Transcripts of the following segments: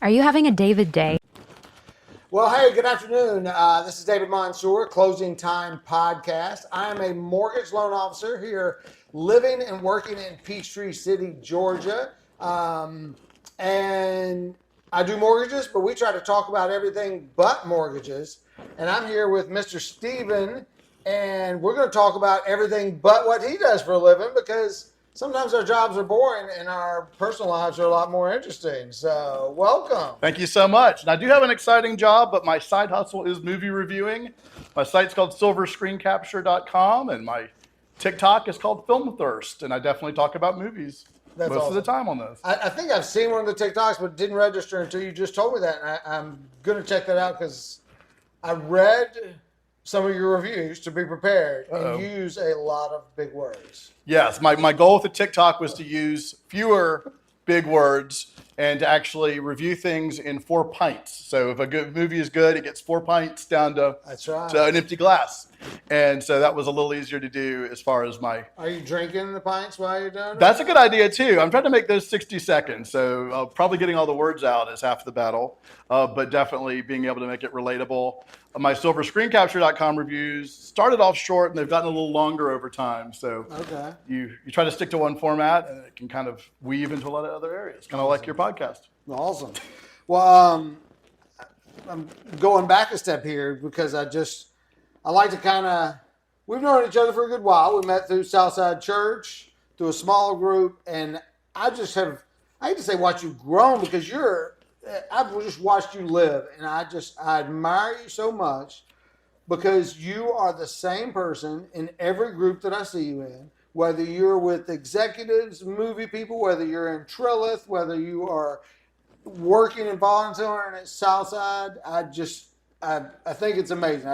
Are you having a David day? Well, hey, good afternoon. This is David Mansour, Closing Time Podcast. I am a mortgage loan officer here living and working in Peachtree City, Georgia. And I do mortgages, but we try to talk about everything but mortgages. And I'm here with Mr. Steven, and we're going to talk about everything but what he does for a living because sometimes our jobs are boring and our personal lives are a lot more interesting. So, welcome. Thank you so much. And I do have an exciting job, but my side hustle is movie reviewing. My site's called silverscreencapture.com, and my TikTok is called Film Thirst, and I definitely talk about movies That's most awesome. of the time on those. I think I've seen one of the TikToks, but didn't register until you just told me that. And I'm going to check that out because I read some of your reviews to be prepared and use a lot of big words. Yes, my goal with the TikTok was to use fewer big words and to actually review things in 4 pints. So if a good movie is good, it gets 4 pints down to, That's right. to an empty glass. And so that was a little easier to do as far as my... Are you drinking the pints while you're doing it? That's a good idea too. I'm trying to make those 60 seconds. So probably getting all the words out is half the battle, but definitely being able to make it relatable. My silverscreencapture.com reviews started off short and they've gotten a little longer over time. So Okay. you try to stick to one format and it can kind of weave into a lot of other areas, kind of like your podcast. Awesome. Well, I'm going back a step here because I like to kind of, we've known each other for a good while. We met through Southside Church, through a smaller group, and I hate to say watch you grown because I've just watched you live, and I admire you so much because you are the same person in every group that I see you in, whether you're with executives, movie people, whether you're in Trilith, whether you are working and volunteering at Southside. I think it's amazing.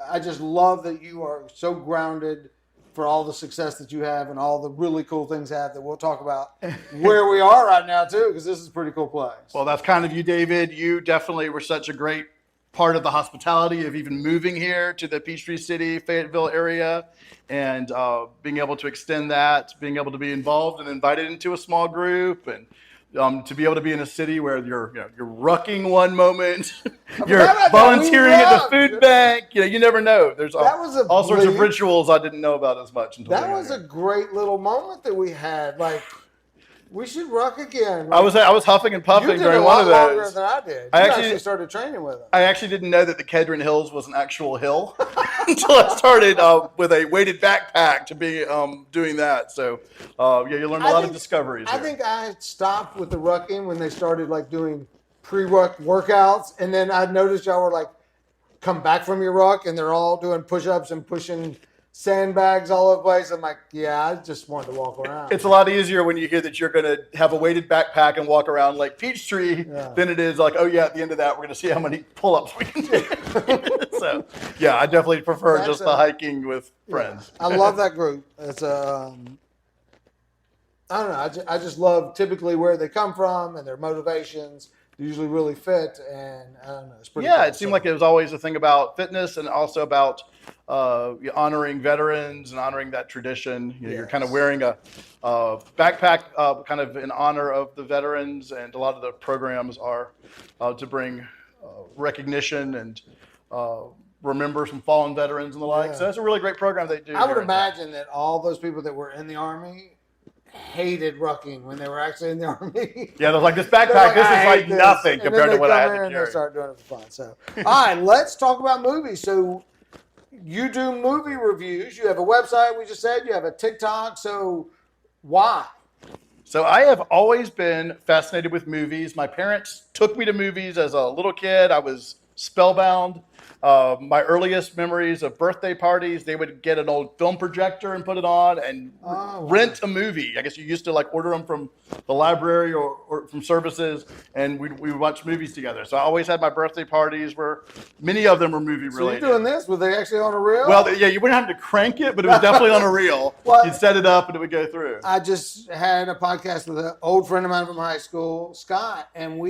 I just love that you are so grounded for all the success that you have and all the really cool things that we'll talk about where we are right now too, because this is a pretty cool place. Well, that's kind of you, David. You definitely were such a great part of the hospitality of even moving here to the Peachtree City, Fayetteville area, and being able to extend that, being able to be involved and invited into a small group, and to be able to be in a city where you're rucking one moment, you're volunteering at the food bank. You never know. There's all sorts of rituals I didn't know about as much. That was a great little moment that we had. Like, we should ruck again. I was huffing and puffing during one of those. You did a lot longer than I did. You actually started training with them. I actually didn't know that the Kedron Hills was an actual hill until I started with a weighted backpack to be doing that. So you learned a lot of discoveries. I think I stopped with the rucking when they started like doing pre-ruck workouts, and then I noticed y'all were like come back from your ruck and they're all doing push-ups and pushing sandbags all over the place. I'm like, yeah, I just wanted to walk around. It's a lot easier when you hear that you're going to have a weighted backpack and walk around Lake Peachtree than it is like, oh yeah, at the end of that, we're going to see how many pull-ups we can do. So yeah, I definitely prefer just the hiking with friends. I love that group. It's I don't know. I just love typically where they come from and their motivations. Usually really fit, and I don't know. It's pretty. Yeah, cool. It seemed like it was always a thing about fitness and also about honoring veterans and honoring that tradition. You're kind of wearing a backpack kind of in honor of the veterans, and a lot of the programs are to bring recognition and remember some fallen veterans and the like. So that's a really great program they do. I would imagine that all those people that were in the Army hated rucking when they were actually in the Army. Yeah, they're like, this backpack, this is like nothing compared to what I had to carry. And they start doing it for fun. So, all right, let's talk about movies. So, you do movie reviews. You have a website, we just said. You have a TikTok. So, why? So, I have always been fascinated with movies. My parents took me to movies as a little kid. I was spellbound. My earliest memories of birthday parties, they would get an old film projector and put it on and rent a movie. I guess you used to like order them from the library or from services, and we would watch movies together. So I always had my birthday parties where many of them were movie related. So you're doing this? Were they actually on a reel? Well, yeah, you wouldn't have to crank it, but it was definitely on a reel. You'd set it up and it would go through. I just had a podcast with an old friend of mine from high school, Scott, and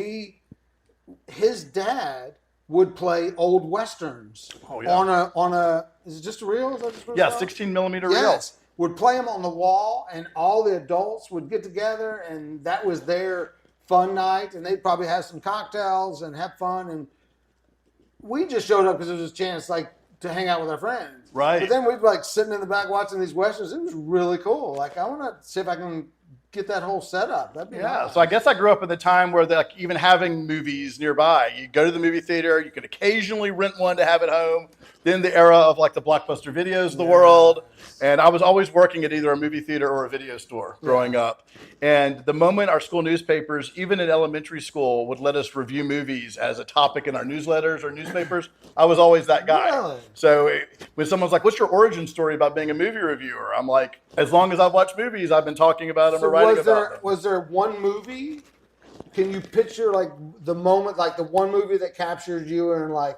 his dad would play old westerns on a. Is it just a reel? Is that just yeah, 16 millimeter reel. Would play them on the wall, and all the adults would get together, and that was their fun night, and they'd probably have some cocktails and have fun. And we just showed up because it was a chance, like, to hang out with our friends. Right. But then we'd like sitting in the back watching these westerns. It was really cool. Like, I want to see if I can get that whole setup. That'd be nice. So I guess I grew up in the time where like even having movies nearby, you go to the movie theater, you could occasionally rent one to have at home. Then the era of like the blockbuster videos of the world. And I was always working at either a movie theater or a video store growing up. And the moment our school newspapers, even in elementary school, would let us review movies as a topic in our newsletters or newspapers, I was always that guy. Really? So when someone's like, what's your origin story about being a movie reviewer? I'm like, as long as I've watched movies, I've been talking about them or writing about them. Was there one movie? Can you picture like the moment, like the one movie that captured you and like,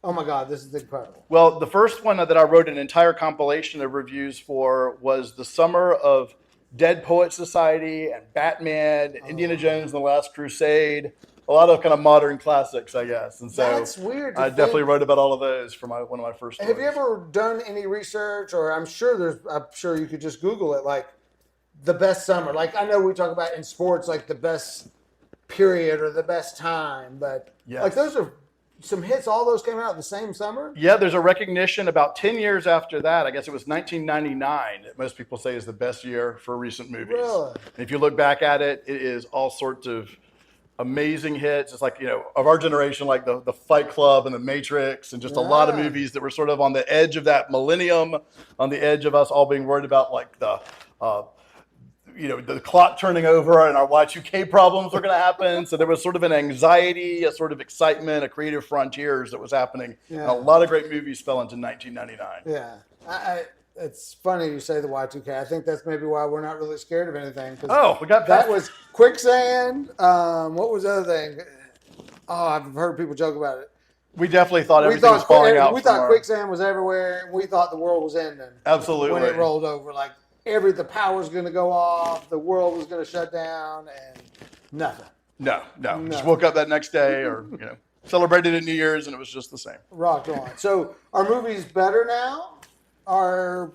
oh my God, this is incredible? Well, the first one that I wrote an entire compilation of reviews for was the summer of Dead Poets Society and Batman, Indiana Jones and the Last Crusade. A lot of kind of modern classics, I guess. And so that's weird. I definitely wrote about all of those for one of my first stories. Have you ever done any research, or I'm sure you could just Google it, like the best summer? Like I know we talk about in sports, like the best period or the best time, but like those are some hits. All those came out the same summer. Yeah, there's a recognition about 10 years after that. I guess it was 1999 that most people say is the best year for recent movies. Really? And if you look back at it, it is all sorts of amazing hits. It's like, you know, of our generation, like the Fight Club and the Matrix and just a lot of movies that were sort of on the edge of that millennium, on the edge of us all being worried about like the clock turning over and our Y2K problems were going to happen. So there was sort of an anxiety, a sort of excitement, a creative frontiers that was happening. And a lot of great movies fell into 1999. Yeah. It's funny you say the Y2K. I think that's maybe why we're not really scared of anything. We got that was quicksand. What was the other thing? Oh, I've heard people joke about it. We definitely thought everything was falling out. We thought quicksand was everywhere. We thought the world was ending. Absolutely. When it rolled over, like the power's going to go off, the world was going to shut down, and nothing. No. Just woke up that next day, or celebrated at New Year's, and it was just the same. Rocked on. So, are movies better now? I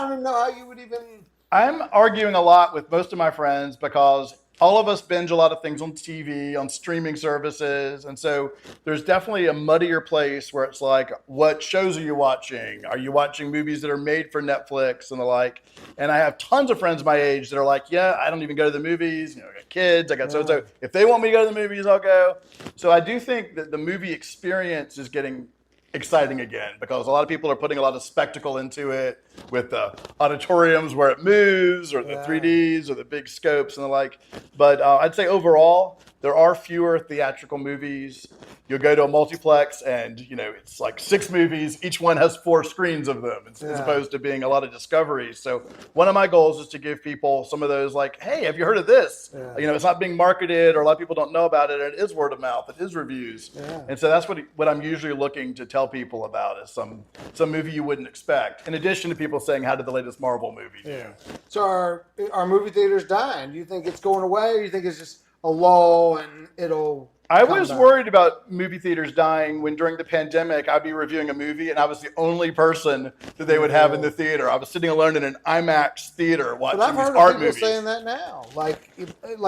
don't know how you would even. I'm arguing a lot with most of my friends because all of us binge a lot of things on TV, on streaming services. And so there's definitely a muddier place where it's like, what shows are you watching? Are you watching movies that are made for Netflix and the like? And I have tons of friends my age that are like, yeah, I don't even go to the movies. I got kids, I got so-and-so. If they want me to go to the movies, I'll go. So I do think that the movie experience is getting exciting again because a lot of people are putting a lot of spectacle into it with the auditoriums where it moves or the 3Ds or the big scopes and the like. But I'd say overall, there are fewer theatrical movies. You'll go to a multiplex and, it's like 6 movies. Each one has 4 screens of them as opposed to being a lot of discoveries. So one of my goals is to give people some of those like, hey, have you heard of this? It's not being marketed or a lot of people don't know about it. It is word of mouth. It is reviews. And so that's what I'm usually looking to tell people about is some movie you wouldn't expect. In addition to people saying, how did the latest Marvel movie do? So are movie theaters dying? Do you think it's going away or do you think it's just a lull and it'll I was worried about movie theaters dying when during the pandemic I'd be reviewing a movie and I was the only person that they would have in the theater. I was sitting alone in an IMAX theater watching these art movies. But I've heard people saying that now. Like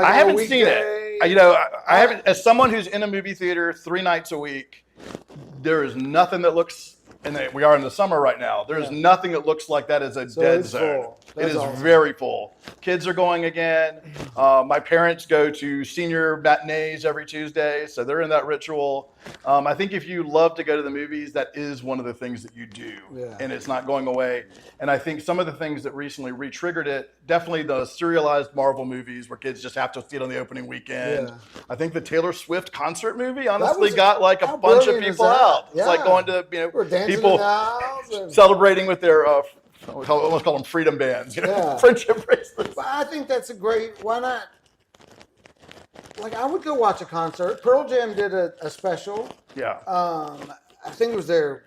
I haven't seen it. I haven't. As someone who's in a movie theater 3 nights a week, there is nothing that looks. And we are in the summer right now. There's nothing that looks like that as a dead zone. It is awesome. Very full. Kids are going again. My parents go to senior matinees every Tuesday, so they're in that ritual. I think if you love to go to the movies, that is one of the things that you do, and it's not going away. And I think some of the things that recently re-triggered it, definitely the serialized Marvel movies where kids just have to see it on the opening weekend. I think the Taylor Swift concert movie honestly got like a bunch of people out. It's like going to people celebrating with their we almost call them freedom bands, friendship bracelets. But I think that's a great. Why not? Like I would go watch a concert. Pearl Jam did a special. I think it was their.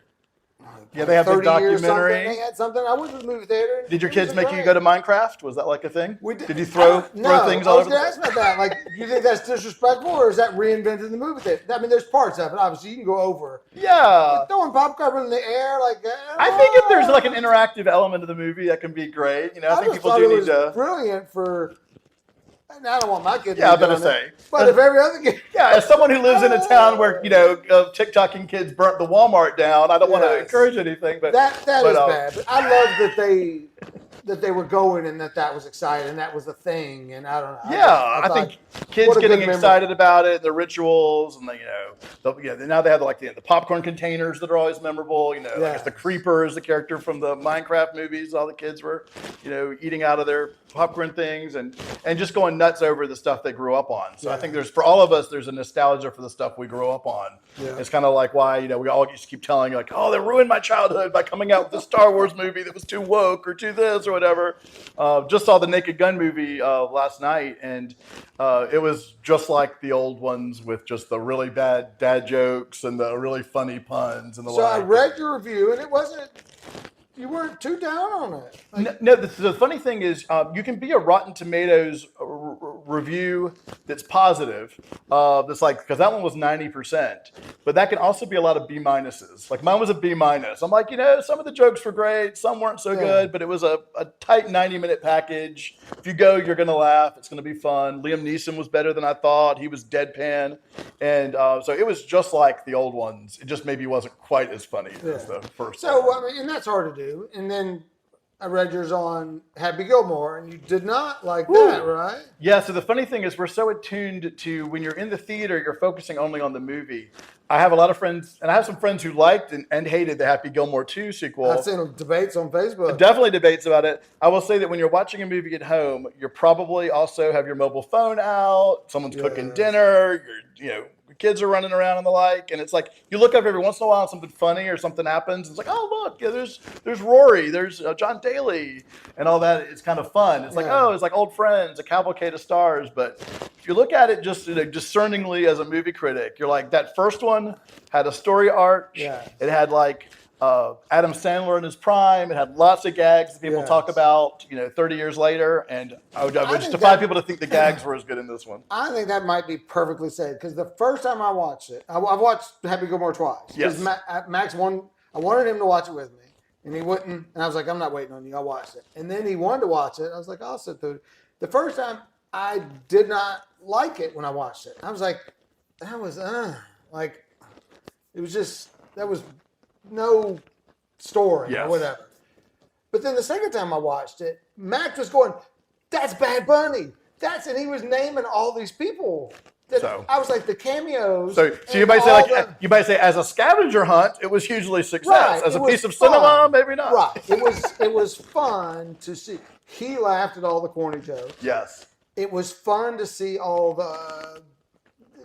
They have the documentary. They had something. I went to the movie theater. Did your kids make you go to Minecraft? Was that like a thing? We did. Did you throw things all over? I was going to ask about that. Like, do you think that's disrespectful, or is that reinventing the movie theater? I mean, there's parts of it. Obviously, you can go over. But throwing popcorn in the air like that. I think if there's like an interactive element of the movie, that can be great. I think people do need to. Brilliant for. And I don't want my kid to Yeah, be I'm gonna doing say. it. But if every other kid... Yeah, as someone who lives in a town where, TikToking kids burnt the Walmart down, I don't want to encourage anything, but that is bad. But I love that they were going and that was exciting and that was the thing. And I don't know. Yeah, I think kids getting excited about it, the rituals, and now they have the popcorn containers that are always memorable. I guess the Creeper is the character from the Minecraft movies. All the kids were, eating out of their popcorn things and just going nuts over the stuff they grew up on. So I think for all of us, there's a nostalgia for the stuff we grew up on. Yeah. It's kind of like why we all used to keep telling you oh, they ruined my childhood by coming out with the Star Wars movie that was too woke or too this or whatever. Just saw the Naked Gun movie last night, and it was just like the old ones with just the really bad dad jokes and the really funny puns and the like. So I read your review, and you weren't too down on it. No, the funny thing is you can be a Rotten Tomatoes review that's positive. That's because that one was 90%, but that can also be a lot of B minuses. Like mine was a B minus. I'm like, some of the jokes were great, some weren't so good, but it was a tight 90-minute package. If you go, you're gonna laugh. It's gonna be fun. Liam Neeson was better than I thought. He was deadpan, and so it was just like the old ones. It just maybe wasn't quite as funny as the first. So and that's hard to do. And then I read yours on Happy Gilmore, and you did not like that, right? Yeah, so the funny thing is we're so attuned to when you're in the theater, you're focusing only on the movie. I have a lot of friends, and I have some friends who liked and hated the Happy Gilmore 2 sequel. I've seen debates on Facebook. Definitely debates about it. I will say that when you're watching a movie at home, you're probably also have your mobile phone out, someone's cooking dinner, kids are running around and the like, and it's like you look up every once in a while and something funny or something happens. It's like, oh look, there's Rory, there's John Daly, and all that. It's kind of fun. It's like it's like old friends, a cavalcade of stars. But if you look at it just discerningly as a movie critic, you're like that first one had a story arc. Yeah. It had Adam Sandler in his prime. It had lots of gags that people talk about, 30 years later. And I would just defy people to think the gags were as good in this one. I think that might be perfectly said because the first time I watched it, I've watched Happy Gilmore twice. Yes. Max I wanted him to watch it with me, and he wouldn't. And I was like, I'm not waiting on you. I watched it. And then he wanted to watch it. I was like, I'll sit through it. The first time, I did not like it when I watched it. I was like, that was, it was just, that was no story or whatever. But then the second time I watched it, Max was going, that's Bad Bunny. And he was naming all these people. I was like, the cameos. So you might say, as a scavenger hunt, it was hugely success. As a piece of cinema, maybe not. Right. It was fun to see. He laughed at all the corny jokes. Yes. It was fun to see all the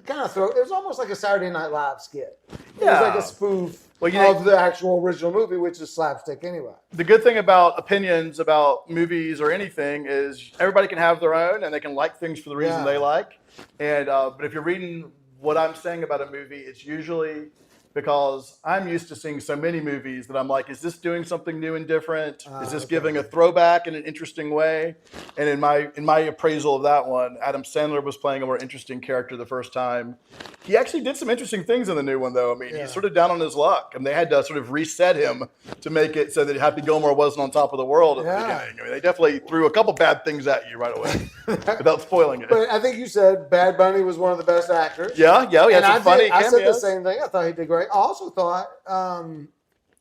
it was almost like a Saturday Night Live skit. It was like a spoof of the actual original movie, which is slapstick anyway. The good thing about opinions about movies or anything is everybody can have their own and they can like things for the reason they like. And but if you're reading what I'm saying about a movie, it's usually because I'm used to seeing so many movies that I'm like, is this doing something new and different? Is this giving a throwback in an interesting way? And in my appraisal of that one, Adam Sandler was playing a more interesting character the first time. He actually did some interesting things in the new one, though. I mean, he's sort of down on his luck. And they had to sort of reset him to make it so that Happy Gilmore wasn't on top of the world at the beginning. I mean, they definitely threw a couple bad things at you right away without spoiling it. But I think you said Bad Bunny was one of the best actors. Yeah, he had some funny cameos. I said the same thing. I thought he did great. I also thought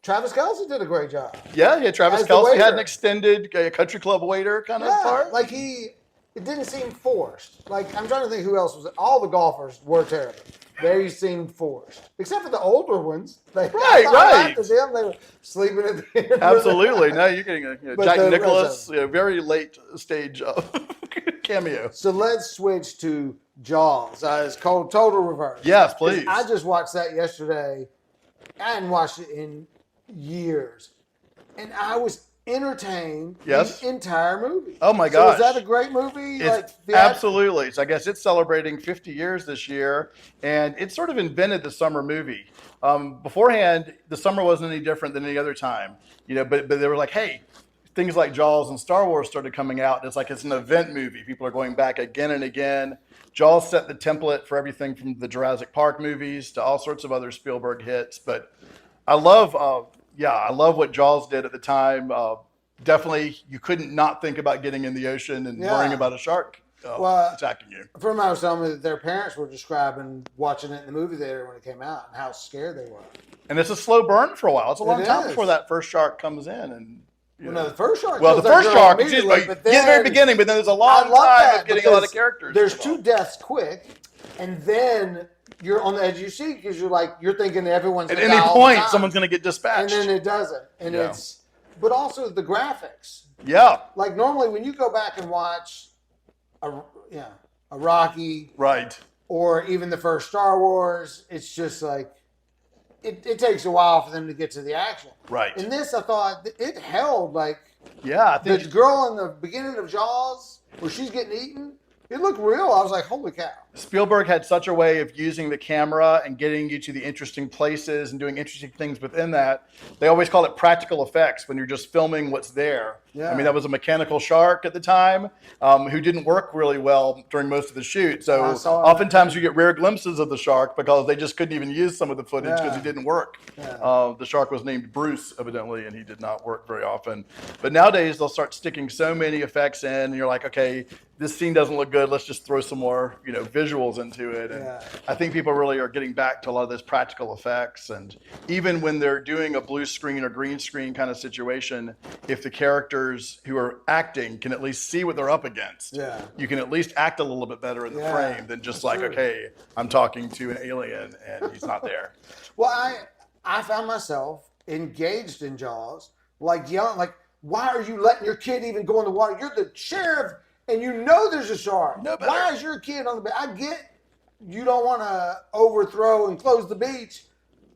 Travis Kelce did a great job. Yeah, Travis Kelce had an extended country club waiter kind of part. Like it didn't seem forced. Like I'm trying to think who else was it. All the golfers were terrible. They seemed forced, except for the older ones. Right. After them, they were sleeping at the end. Absolutely. No, you're getting Jack Nicklaus, very late stage cameo. So let's switch to Jaws. It's called Total Reverse. Yes, please. I just watched that yesterday. I hadn't watched it in years, and I was entertained the entire movie. Oh my gosh. So is that a great movie? Absolutely. So I guess it's celebrating 50 years this year, and it sort of invented the summer movie. Beforehand, the summer wasn't any different than any other time, but they were like, hey, things like Jaws and Star Wars started coming out, and it's an event movie. People are going back again and again. Jaws set the template for everything from the Jurassic Park movies to all sorts of other Spielberg hits. But I love what Jaws did at the time. Definitely, you couldn't not think about getting in the ocean and worrying about a shark. attacking you. A friend of mine was telling me that their parents were describing watching it in the movie theater when it came out and how scared they were. And it's a slow burn for a while. It's a long time is. before that first shark comes in. And No, the first shark. Well, the first shark, excuse but then, at the very beginning, but then there's a long time of getting a lot of characters. There's 2 deaths quick, and then you're on the edge of your seat because you're thinking that everyone's at any point someone's going to get dispatched, and then it doesn't, and it's. But also the graphics. Yeah. Like normally when you go back and watch a Rocky, right, or even the first Star Wars, it's just like. It takes a while for them to get to the action. Right. In this, I thought it held like. Yeah, I think the girl in the beginning of Jaws, where she's getting eaten, it looked real. I was like, holy cow. Spielberg had such a way of using the camera and getting you to the interesting places and doing interesting things within that. They always call it practical effects when you're just filming what's there. Yeah. I mean, that was a mechanical shark at the time who didn't work really well during most of the shoot. So oftentimes you get rare glimpses of the shark because they just couldn't even use some of the footage because he didn't work. Yeah. The shark was named Bruce, evidently, and he did not work very often. But nowadays they'll start sticking so many effects in, and you're like, okay, this scene doesn't look good. Let's just throw some more, visuals into it. And I think people really are getting back to a lot of those practical effects. And even when they're doing a blue screen or green screen kind of situation, if the characters who are acting can at least see what they're up against, you can at least act a little bit better in the frame than just okay, I'm talking to an alien and he's not there. Well, I found myself engaged in Jaws, yelling, why are you letting your kid even go in the water? You're the sheriff. And there's a shark. No Why is your kid on the beach? I get you don't want to overthrow and close the beach,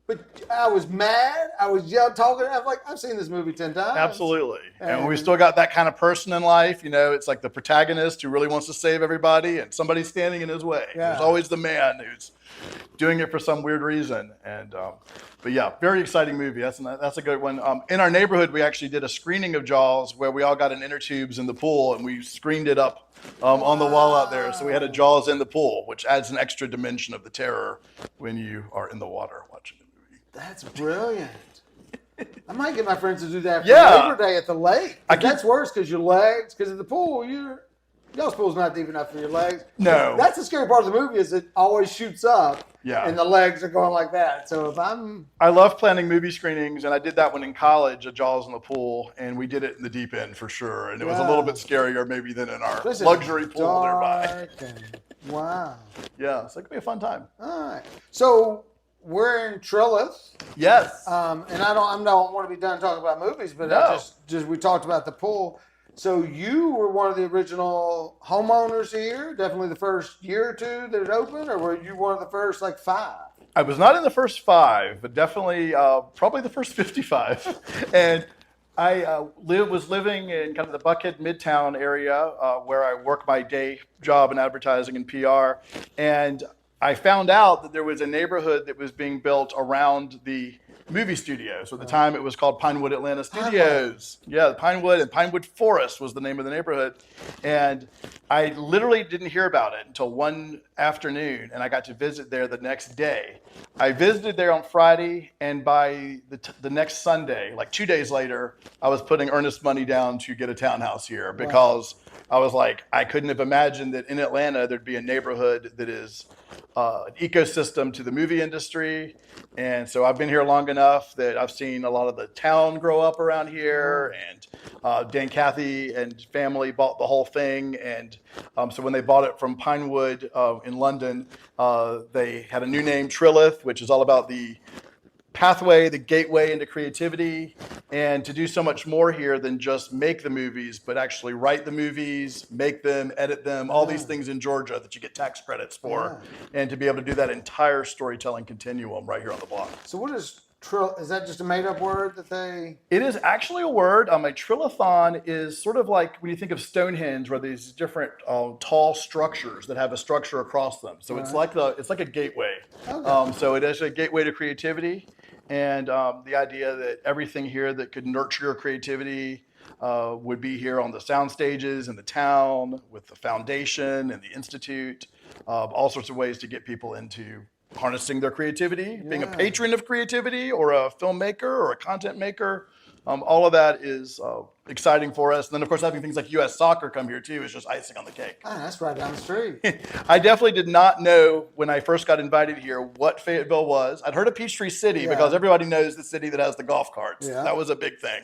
but I was mad. I was talking. I was like, I've seen this movie 10 times. Absolutely. And we still got that kind of person in life. It's like the protagonist who really wants to save everybody and somebody's standing in his way. Yeah. There's always the man who's doing it for some weird reason. And but yeah, very exciting movie. That's a good one. In our neighborhood, we actually did a screening of Jaws where we all got in inner tubes in the pool and we screened it up on the wall out there. So we had a Jaws in the pool, which adds an extra dimension of the terror when you are in the water watching the movie. That's brilliant. I might get my friends to do that for Labor Day at the lake. That's worse because your legs, because at the pool, y'all's pool's not deep enough for your legs. No. That's the scary part of the movie is it always shoots up. Yeah. And the legs are going like that. So I love planning movie screenings, and I did that one in college, a Jaws in the pool, and we did it in the deep end for sure. And it was a little bit scarier maybe than in our luxury pool nearby. Wow. Yeah, so it could be a fun time. All right. So we're in Trilith. Yes. And I don't want to be done talking about movies, but just we talked about the pool. So you were one of the original homeowners here, definitely the first year or two that it opened, or were you one of the first 5? I was not in the first 5, but definitely probably the first 55. And I was living in kind of the Buckhead Midtown area where I work my day job in advertising and PR. And I found out that there was a neighborhood that was being built around the movie studios. So at the time it was called Pinewood Atlanta Studios. Yeah, Pinewood and Pinewood Forest was the name of the neighborhood. And I literally didn't hear about it until one afternoon, and I got to visit there the next day. I visited there on Friday, and by the next Sunday, 2 days later, I was putting earnest money down to get a townhouse here because I was like, I couldn't have imagined that in Atlanta there'd be a neighborhood that is an ecosystem to the movie industry. And so I've been here long enough that I've seen a lot of the town grow up around here. And Dan Cathy and family bought the whole thing. And so when they bought it from Pinewood in London, they had a new name, Trilith, which is all about the pathway, the gateway into creativity, and to do so much more here than just make the movies, but actually write the movies, make them, edit them, all these things in Georgia that you get tax credits for, and to be able to do that entire storytelling continuum right here on the block. So what is is that just a made-up word that they... It is actually a word. A trillathon is sort of like when you think of Stonehenge, where these different tall structures that have a structure across them. So it's like a gateway. Okay. So it is a gateway to creativity, and the idea that everything here that could nurture your creativity would be here on the sound stages in the town, with the foundation and the institute, all sorts of ways to get people into harnessing their creativity, being a patron of creativity or a filmmaker or a content maker, all of that is exciting for us. And then, of course, having things like U.S. soccer come here, too, is just icing on the cake. Ah, that's right down the street. I definitely did not know when I first got invited here what Fayetteville was. I'd heard of Peachtree City because everybody knows the city that has the golf carts. Yeah. That was a big thing.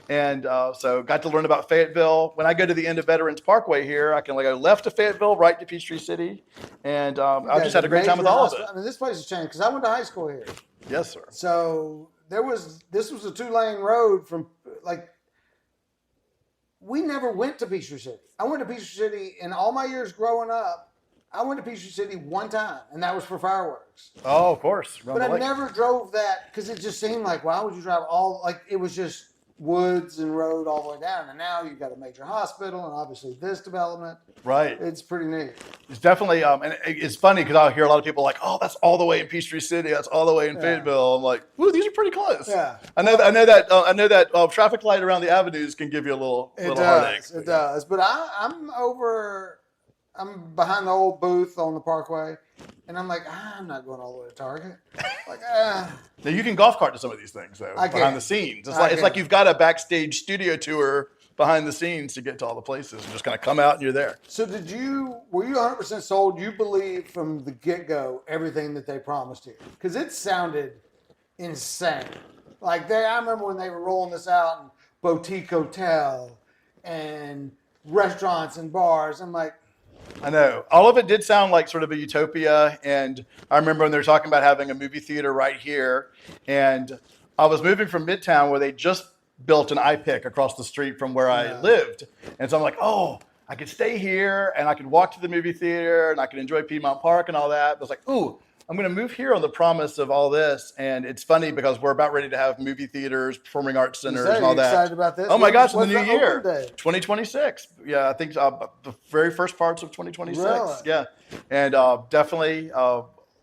And so got to learn about Fayetteville. When I go to the end of Veterans Parkway here, I can go left to Fayetteville, right to Peachtree City. And I've just had a great time with all of it. I mean, this place has changed because I went to high school here. Yes, sir. So this was a 2-lane road from we never went to Peachtree City. I went to Peachtree City in all my years growing up. I went to Peachtree City one time, and that was for fireworks. Oh, of course. But I never drove that because it just seemed like, why would you drive it was just woods and road all the way down. And now you've got a major hospital and obviously this development. Right. It's pretty neat. It's definitely, and it's funny because I'll hear a lot of people like, oh, that's all the way in Peachtree City. That's all the way in Fayetteville. I'm like, ooh, these are pretty close. Yeah. I know that traffic light around the avenues can give you a little heartache. It does. But I'm behind the old booth on the Parkway, and I'm like, I'm not going all the way to Target. Now you can golf cart to some of these things though, behind the scenes. It's like you've got a backstage studio tour behind the scenes to get to all the places and just kind of come out and you're there. So were you 100% sold? You believed from the get-go everything that they promised you? Because it sounded insane. I remember when they were rolling this out and boutique hotel and restaurants and bars. I'm like, I know. All of it did sound like sort of a utopia. And I remember when they were talking about having a movie theater right here. And I was moving from Midtown where they just built an iPic across the street from where I lived. And so I'm like, oh, I could stay here and I could walk to the movie theater and I could enjoy Piedmont Park and all that. But I was like, ooh, I'm going to move here on the promise of all this. And it's funny because we're about ready to have movie theaters, performing arts centers, and all that. Excited about this? Oh my gosh, in the new year, open date? 2026. Yeah, I think the very first parts of 2026. Really? Yeah, and definitely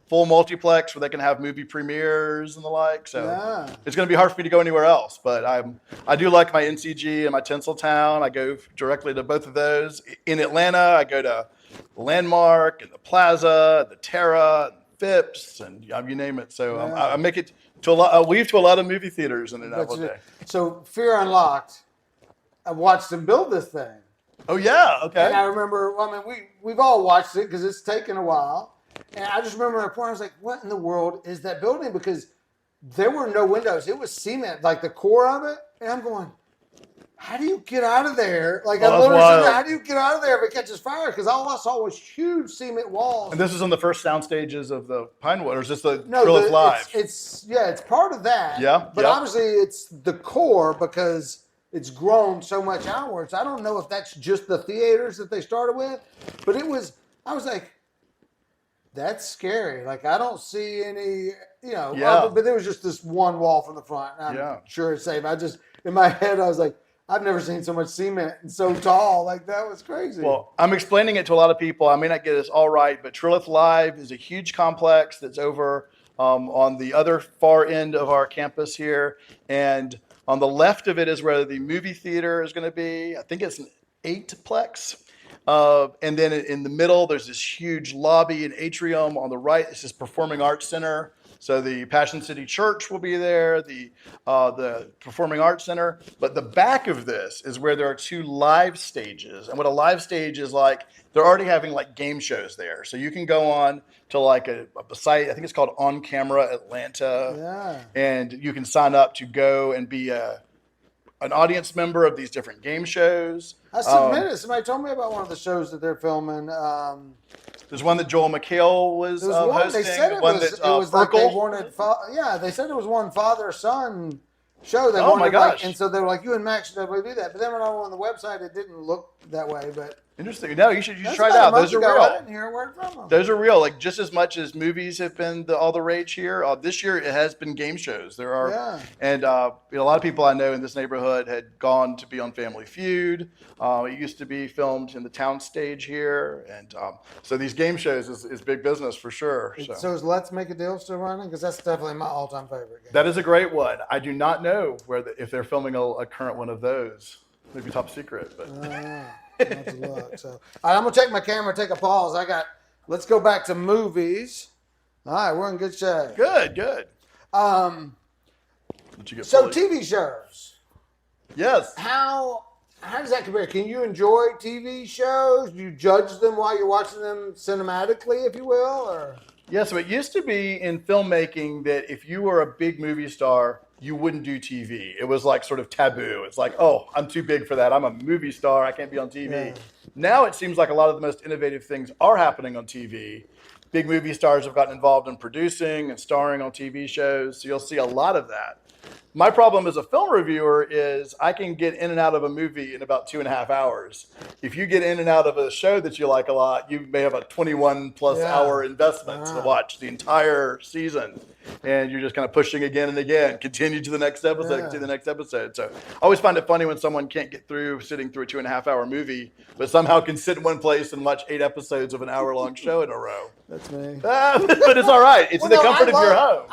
full multiplex where they can have movie premieres and the like. So it's going to be hard for me to go anywhere else. But I do like my NCG and my Tinseltown. I go directly to both of those. In Atlanta, I go to Landmark and the Plaza, the Terra, Phipps, and you name it. So I make it to I weave to a lot of movie theaters in an apple day. So Fear Unlocked, I watched them build this thing. Oh yeah, okay. And I remember, we've all watched it because it's taken a while. And I just remember at a point I was like, what in the world is that building? Because there were no windows. It was cement, like the core of it. And I'm going, how do you get out of there? I literally said, how do you get out of there if it catches fire? Because all I saw was huge cement walls. And this is on the first sound stages of the Pinewood, or is this the Trilith Live? It's part of that. Yeah. But obviously it's the core because it's grown so much outwards. I don't know if that's just the theaters that they started with, but I was like, that's scary. I don't see any, but there was just this one wall from the front. I'm sure it's safe. In my head, I was like, I've never seen so much cement and so tall. That was crazy. Well, I'm explaining it to a lot of people. I may not get this all right, but Trilith Live is a huge complex that's over on the other far end of our campus here. And on the left of it is where the movie theater is going to be. I think it's an 8-plex. And then in the middle, there's this huge lobby and atrium. On the right, it's this Performing Arts Center. So the Passion City Church will be there, the Performing Arts Center. But the back of this is where there are 2 live stages. And what a live stage is they're already having game shows there. So you can go on to a site, I think it's called On Camera Atlanta. Yeah. And you can sign up to go and be an audience member of these different game shows. I submitted. Somebody told me about one of the shows that they're filming. There's one that Joel McHale was hosting. They said it was like they wanted. They said it was one father-son show. They wanted, my gosh! And so they were like, "You and Max should definitely do that." But then when I went on the website, it didn't look that way. But interesting. No, you should try it out. Those are real. I didn't hear a word from them. Those are real. Just as much as movies have been all the rage here. This year it has been game shows. There are, and a lot of people I know in this neighborhood had gone to be on Family Feud. It used to be filmed in the town stage here, and so these game shows is big business for sure. So is Let's Make a Deal still running? Because that's definitely my all-time favorite game. That is a great one. I do not know if they're filming a current one of those. Maybe top secret, but. Have to look. So, all right, I'm gonna take my camera, take a pause. Let's go back to movies. All right, we're in good shape. Good. So TV shows. Yes. How does that compare? Can you enjoy TV shows? Do you judge them while you're watching them cinematically, if you will, or? Yeah, so it used to be in filmmaking that if you were a big movie star, you wouldn't do TV. It was like sort of taboo. It's like, oh, I'm too big for that. I'm a movie star. I can't be on TV. Yeah. Now it seems like a lot of the most innovative things are happening on TV. Big movie stars have gotten involved in producing and starring on TV shows. So you'll see a lot of that. My problem as a film reviewer is I can get in and out of a movie in about 2.5 hours. If you get in and out of a show that you like a lot, you may have a 21 plus hour investment to watch the entire season. And you're just kind of pushing again and again, continue to the next episode, to the next episode. So I always find it funny when someone can't get through sitting through a 2.5 hour movie, but somehow can sit in one place and watch 8 episodes of an hour-long show in a row. That's me. But it's all right. It's in the comfort of your home.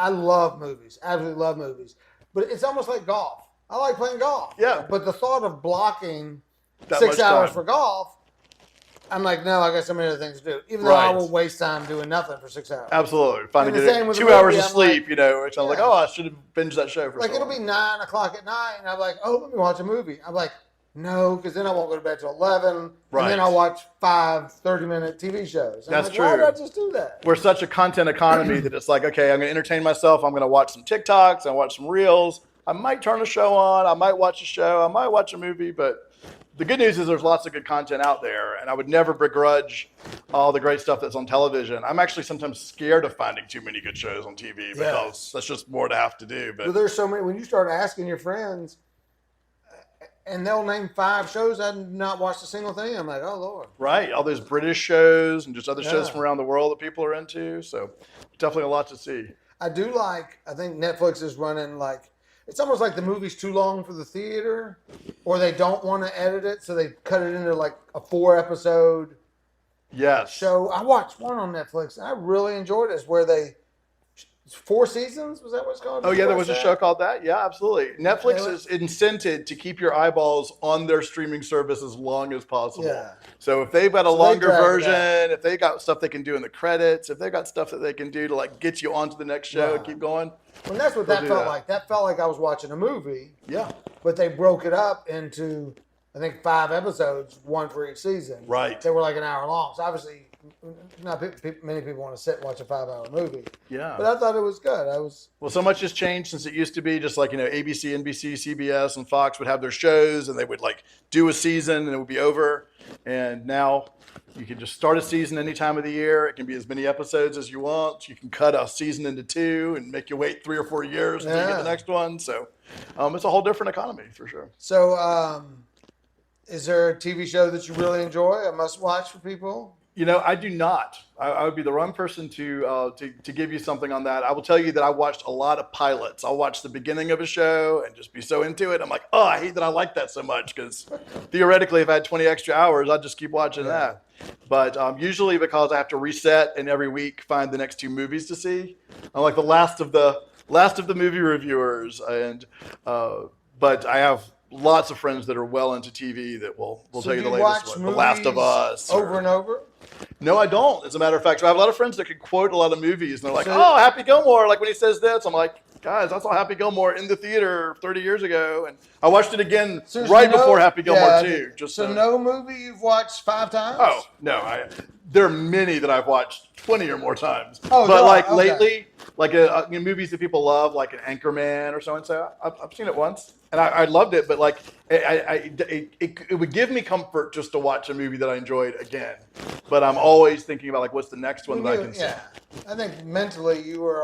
I love movies. Absolutely love movies. But it's almost like golf. I like playing golf. Yeah. But the thought of blocking That 6 much hours time. for golf, I'm like, no, I got so many other things to do. Even though I will waste time doing nothing for 6 hours. Absolutely. Finally And the get same it. with 2 the movie, hours of I'm sleep, like, you know, which I'm like, oh, I should have binged that show for Like, so it'll long. be 9 o'clock at night, and I'm like, oh, let me watch a movie. I'm like, no, because then I won't go to bed till 11, Right. and then I'll watch 5 30-minute TV shows. And That's I'm like, why true. did I just do that? We're such a content economy that it's like, okay, I'm going to entertain myself. I'm going to watch some TikToks. I'm going to watch some Reels. I might turn a show on. I might watch a show. I might watch a movie. But the good news is there's lots of good content out there. And I would never begrudge all the great stuff that's on television. I'm actually sometimes scared of finding too many good shows on TV because that's just more to have to do. But Well, there's so many. When you start asking your friends, and they'll name 5 shows, I've not watched a single thing. I'm like, oh, Lord. right, all those British shows and just other shows from around the world that people are into. So definitely a lot to see. I do like, I think Netflix is running like, it's almost like the movie's too long for the theater, or they don't want to edit it, so they cut it into like a 4-episode Yes. show. I watched one on Netflix, and I really enjoyed it. It's where they, 4 seasons? Was that what it's called? Oh, yeah, there was a show called that. Yeah, absolutely. Netflix is incented to keep your eyeballs on their streaming service as long as possible. Yeah. So if they've got a So they longer drag it version, out. if they got stuff they can do in the credits, if they got stuff that they can do to like get you onto the next show and keep going. Well, that's what They'll that do felt that. like. That felt like I was watching a movie, Yeah. but they broke it up into, I think, 5 episodes, one for each season. Right. They were like an hour long. So obviously, not many people want to sit and watch a 5-hour movie. Yeah. But I thought it was good. Well, so much has changed since it used to be just like, you know, ABC, NBC, CBS, and Fox would have their shows and they would like do a season and it would be over. And now you can just start a season any time of the year. It can be as many episodes as you want. You can cut a season into 2 and make you wait 3 or 4 years until you get the next one. So it's a whole different economy for sure. So, is there a TV show that you really enjoy, a must-watch for people? You know, I do not. I would be the wrong person to give you something on that. I will tell you that I watched a lot of pilots. I'll watch the beginning of a show and just be so into it. I'm like, oh, I hate that I like that so much because theoretically, if I had 20 extra hours, I'd just keep watching that. But usually because I have to reset and every week find the next 2 movies to see. I'm like the last of the movie reviewers, and but I have lots of friends that are well into TV that will tell you the latest one. The Last of Us. Over and over? No, I don't. As a matter of fact, so I have a lot of friends that can quote a lot of movies, and they're like, "Oh, Happy Gilmore!" Like when he says this, I'm like, "Guys, I saw Happy Gilmore in the theater 30 years ago, and I watched it again before Happy Gilmore too." So no movie you've watched 5 times? Oh no, there are many that I've watched 20 or more times. Oh, but God, like okay. lately, like movies that people love, like an Anchorman or so and so. I've seen it once, and I loved it. But like, it would give me comfort just to watch a movie that I enjoyed again. But I'm always thinking about like, what's the next one that I can see? Yeah, I think mentally you were.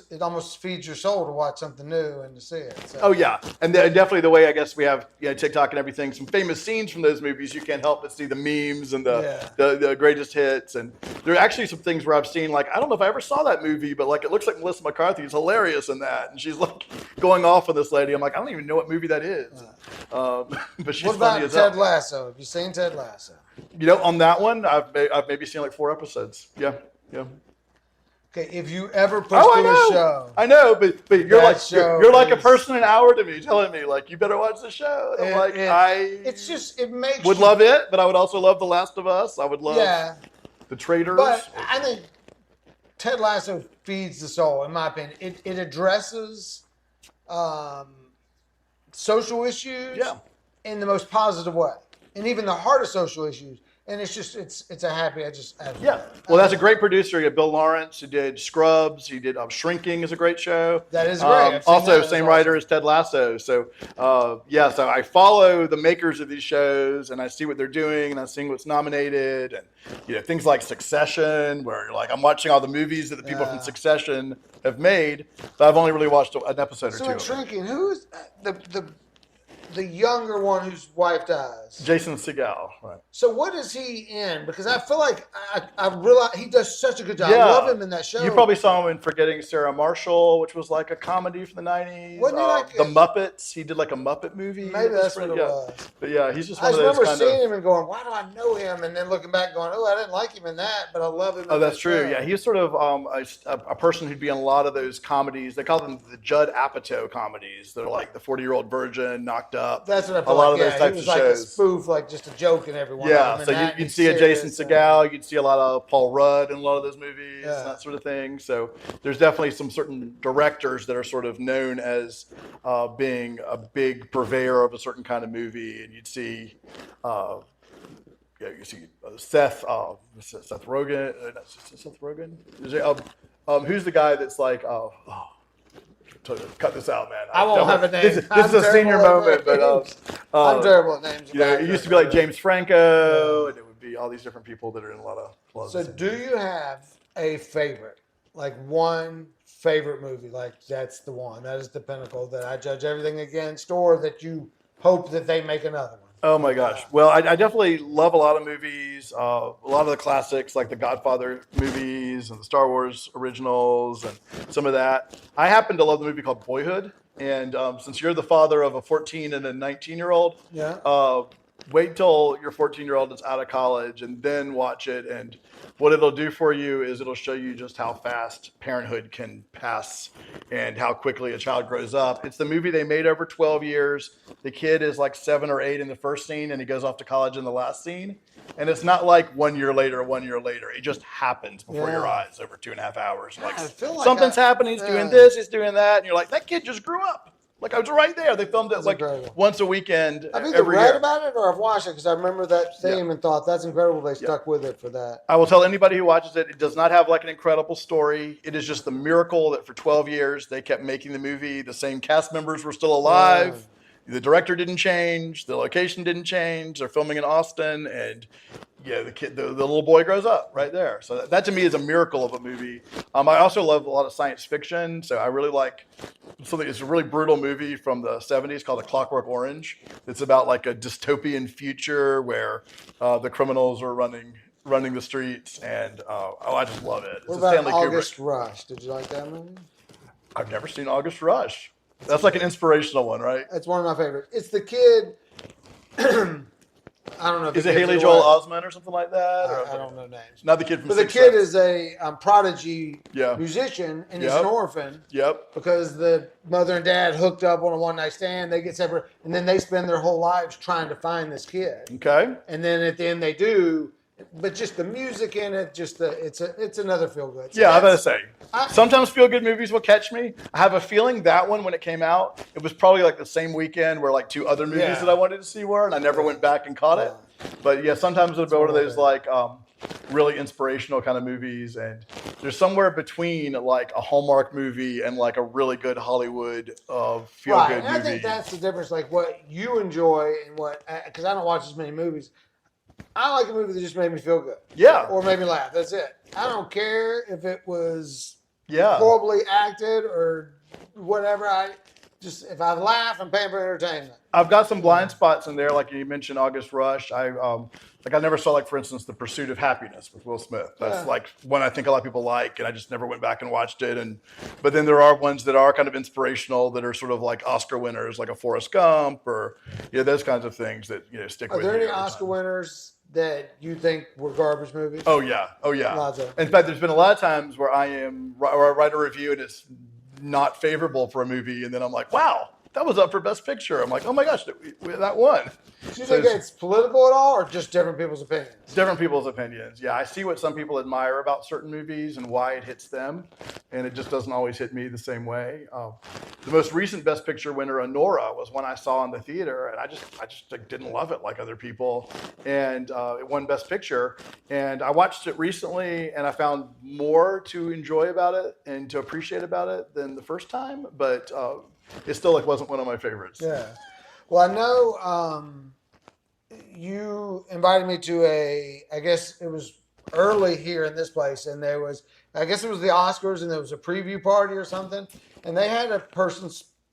It almost feeds your soul to watch something new and to see it. So. Oh yeah, and definitely the way I guess we have TikTok and everything. Some famous scenes from those movies, you can't help but see the memes and the greatest hits. And there are actually some things where I've seen like, I don't know if I ever saw that movie, but like it looks like Melissa McCarthy is hilarious in that, and she's like going off on this lady. I'm like, I don't even know what movie that is. But she's what funny about as hell. Ted Lasso? Have you seen Ted Lasso? You know, on that one, I've maybe seen like 4 episodes. Yeah. Okay, if you ever push I through know. a show, I know, but you're That like show you're like a is- person an hour to me, telling me like you better watch the show. And I'm like it's just it makes would you, love it, but I would also love The Last of Us. I would love The Traitors. But I think Ted Lasso feeds the soul, in my opinion. It addresses social issues Yeah. in the most positive way, and even the hardest social issues. And it's just it's a happy. Yeah. Well, that's a great producer. You have Bill Lawrence, who did Scrubs. He did Shrinking is a great show. That is great. I've seen Also, that. That's same writer awesome. as Ted Lasso. So, so I follow the makers of these shows, and I see what they're doing, and I'm seeing what's nominated, and things like Succession, where you're like, I'm watching all the movies that the people from Succession have made, but I've only really watched an episode or So two. in Shrinking, who's the younger one whose wife dies? Jason Segel. Right. So what is he in? Because I feel like I realize he does such a good job. Yeah. I love him in that show. You probably saw him in Forgetting Sarah Marshall, which was like a comedy from the 90s. Wasn't he like The Muppets. He did like a Muppet movie. Maybe that's what it was. But yeah, he's just I one just of those remember kind seeing of... him and going, why do I know him? And then looking back going, oh, I didn't like him in that, but I love him in Oh, that's that true. show. Yeah, he's sort of a person who'd be in a lot of those comedies. They call them the Judd Apatow comedies. They're like the 40-Year-Old Virgin, Knocked Up. That's what I feel A lot like. of those types he was of like shows. a spoof, like just a joke in every one Yeah, of them. so and you'd see a Jason Segel, you'd see a lot of Paul Rudd in a lot of those movies, and that sort of thing. So there's definitely some certain directors that are sort of known as being a big purveyor of a certain kind of movie, and you'd see, you see Seth Rogen. Seth Rogen. Is it, who's the guy that's like, cut this out, man. I won't have a name. This is a senior moment, but I'm terrible at names. it used to be like James Franco, and it would be all these different people that are in a lot of. So, do you have a favorite, like one favorite movie, like that's the one, that is the pinnacle that I judge everything against, or that you hope that they make another one? Oh my gosh! Well, I definitely love a lot of movies, a lot of the classics like the Godfather movies and the Star Wars originals, and some of that. I happen to love the movie called Boyhood, and since you're the father of a 14 and a 19-year-old, wait till your 14-year-old is out of college and then watch it. And what it'll do for you is it'll show you just how fast parenthood can pass and how quickly a child grows up. It's the movie they made over 12 years. The kid is like 7 or 8 in the first scene, and he goes off to college in the last scene. And it's not like 1 year later. It just happens before your eyes over 2.5 hours. Like, I feel like something's happening. He's doing this. He's doing that. And you're like, that kid just grew up. Like, I was right there. They filmed it incredible. Once a weekend. I've either read about it or I've watched it because I remember that theme and thought that's incredible. They stuck with it for that. I will tell anybody who watches it, it does not have like an incredible story. It is just the miracle that for 12 years they kept making the movie. The same cast members were still alive. The director didn't change. The location didn't change. They're filming in Austin, and the little boy grows up right there. So that to me is a miracle of a movie. I also love a lot of science fiction. So I really like something. It's a really brutal movie from the 70s called A Clockwork Orange. It's about like a dystopian future where the criminals are running the streets, and I just love it. What about August Rush? Did you like that movie? I've never seen August Rush. That's like an inspirational one, right? It's one of my favorites. It's the kid. I don't know. If Is it Haley Joel Osment or something like that? I don't know names. Not the kid from. But the kid is a prodigy musician, and he's an orphan. Yep. Because the mother and dad hooked up on a one-night stand, they get separate, and then they spend their whole lives trying to find this kid. Okay. And then at the end they do. But just the music in it, it's another feel good. So yeah, I'm gonna say sometimes feel good movies will catch me. I have a feeling that one when it came out, it was probably like the same weekend where like 2 other movies that I wanted to see were, and I never went back and caught it. But yeah, sometimes it'll be one of those like really inspirational kind of movies, and there's somewhere between like a Hallmark movie and like a really good Hollywood feel good movie. I think that's the difference. Like what you enjoy and what, because I don't watch as many movies. I like a movie that just made me feel good. Yeah. Or made me laugh. That's it. I don't care if it was horribly acted or whatever. If I laugh, I'm paying for entertainment. I've got some blind spots in there, like you mentioned, August Rush. I never saw, like, for instance, The Pursuit of Happiness with Will Smith. That's like one I think a lot of people like, and I just never went back and watched it. But then there are ones that are kind of inspirational that are sort of like Oscar winners, like a Forrest Gump or those kinds of things that stick with you. Are there any Oscar winners that you think were garbage movies? Oh yeah. Lots of. In fact, there's been a lot of times where I write a review and it's not favorable for a movie, and then I'm like, wow, that was up for Best Picture. I'm like, oh my gosh, that won. Do you So think it's political at all, or just different people's opinions? different people's opinions. Yeah, I see what some people admire about certain movies and why it hits them, and it just doesn't always hit me the same way. The most recent Best Picture winner, Anora, was one I saw in the theater, and I just like, didn't love it like other people, and it won Best Picture. And I watched it recently, and I found more to enjoy about it and to appreciate about it than the first time, but it still like wasn't one of my favorites. Yeah. Well, I know you invited me to I guess it was early here in this place, and I guess it was the Oscars, and there was a preview party or something, and they had a person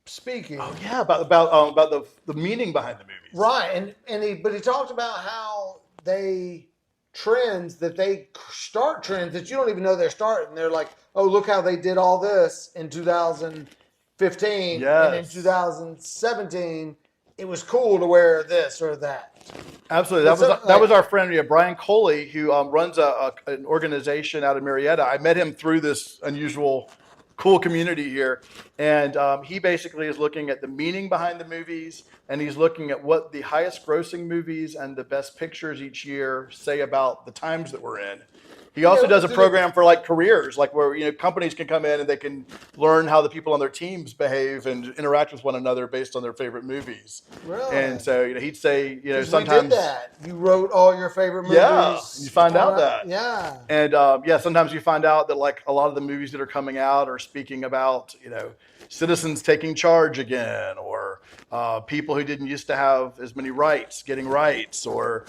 speaking. Oh yeah, about the meaning behind the movies. Right, but he talked about how they start trends that you don't even know they're starting. They're like, oh, look how they did all this in 2015, and in 2017. It was cool to wear this or that. Absolutely. That was our friend, Brian Coley, who runs an organization out of Marietta. I met him through this unusual, cool community here. And he basically is looking at the meaning behind the movies, and he's looking at what the highest grossing movies and the best pictures each year say about the times that we're in. He also does a program for like careers, like where companies can come in and they can learn how the people on their teams behave and interact with one another based on their favorite movies. Really? And so he'd say we sometimes did that. You wrote all your favorite movies. Yeah, you find out that. Yeah. And sometimes you find out that like a lot of the movies that are coming out are speaking about citizens taking charge again, or people who didn't used to have as many rights getting rights, or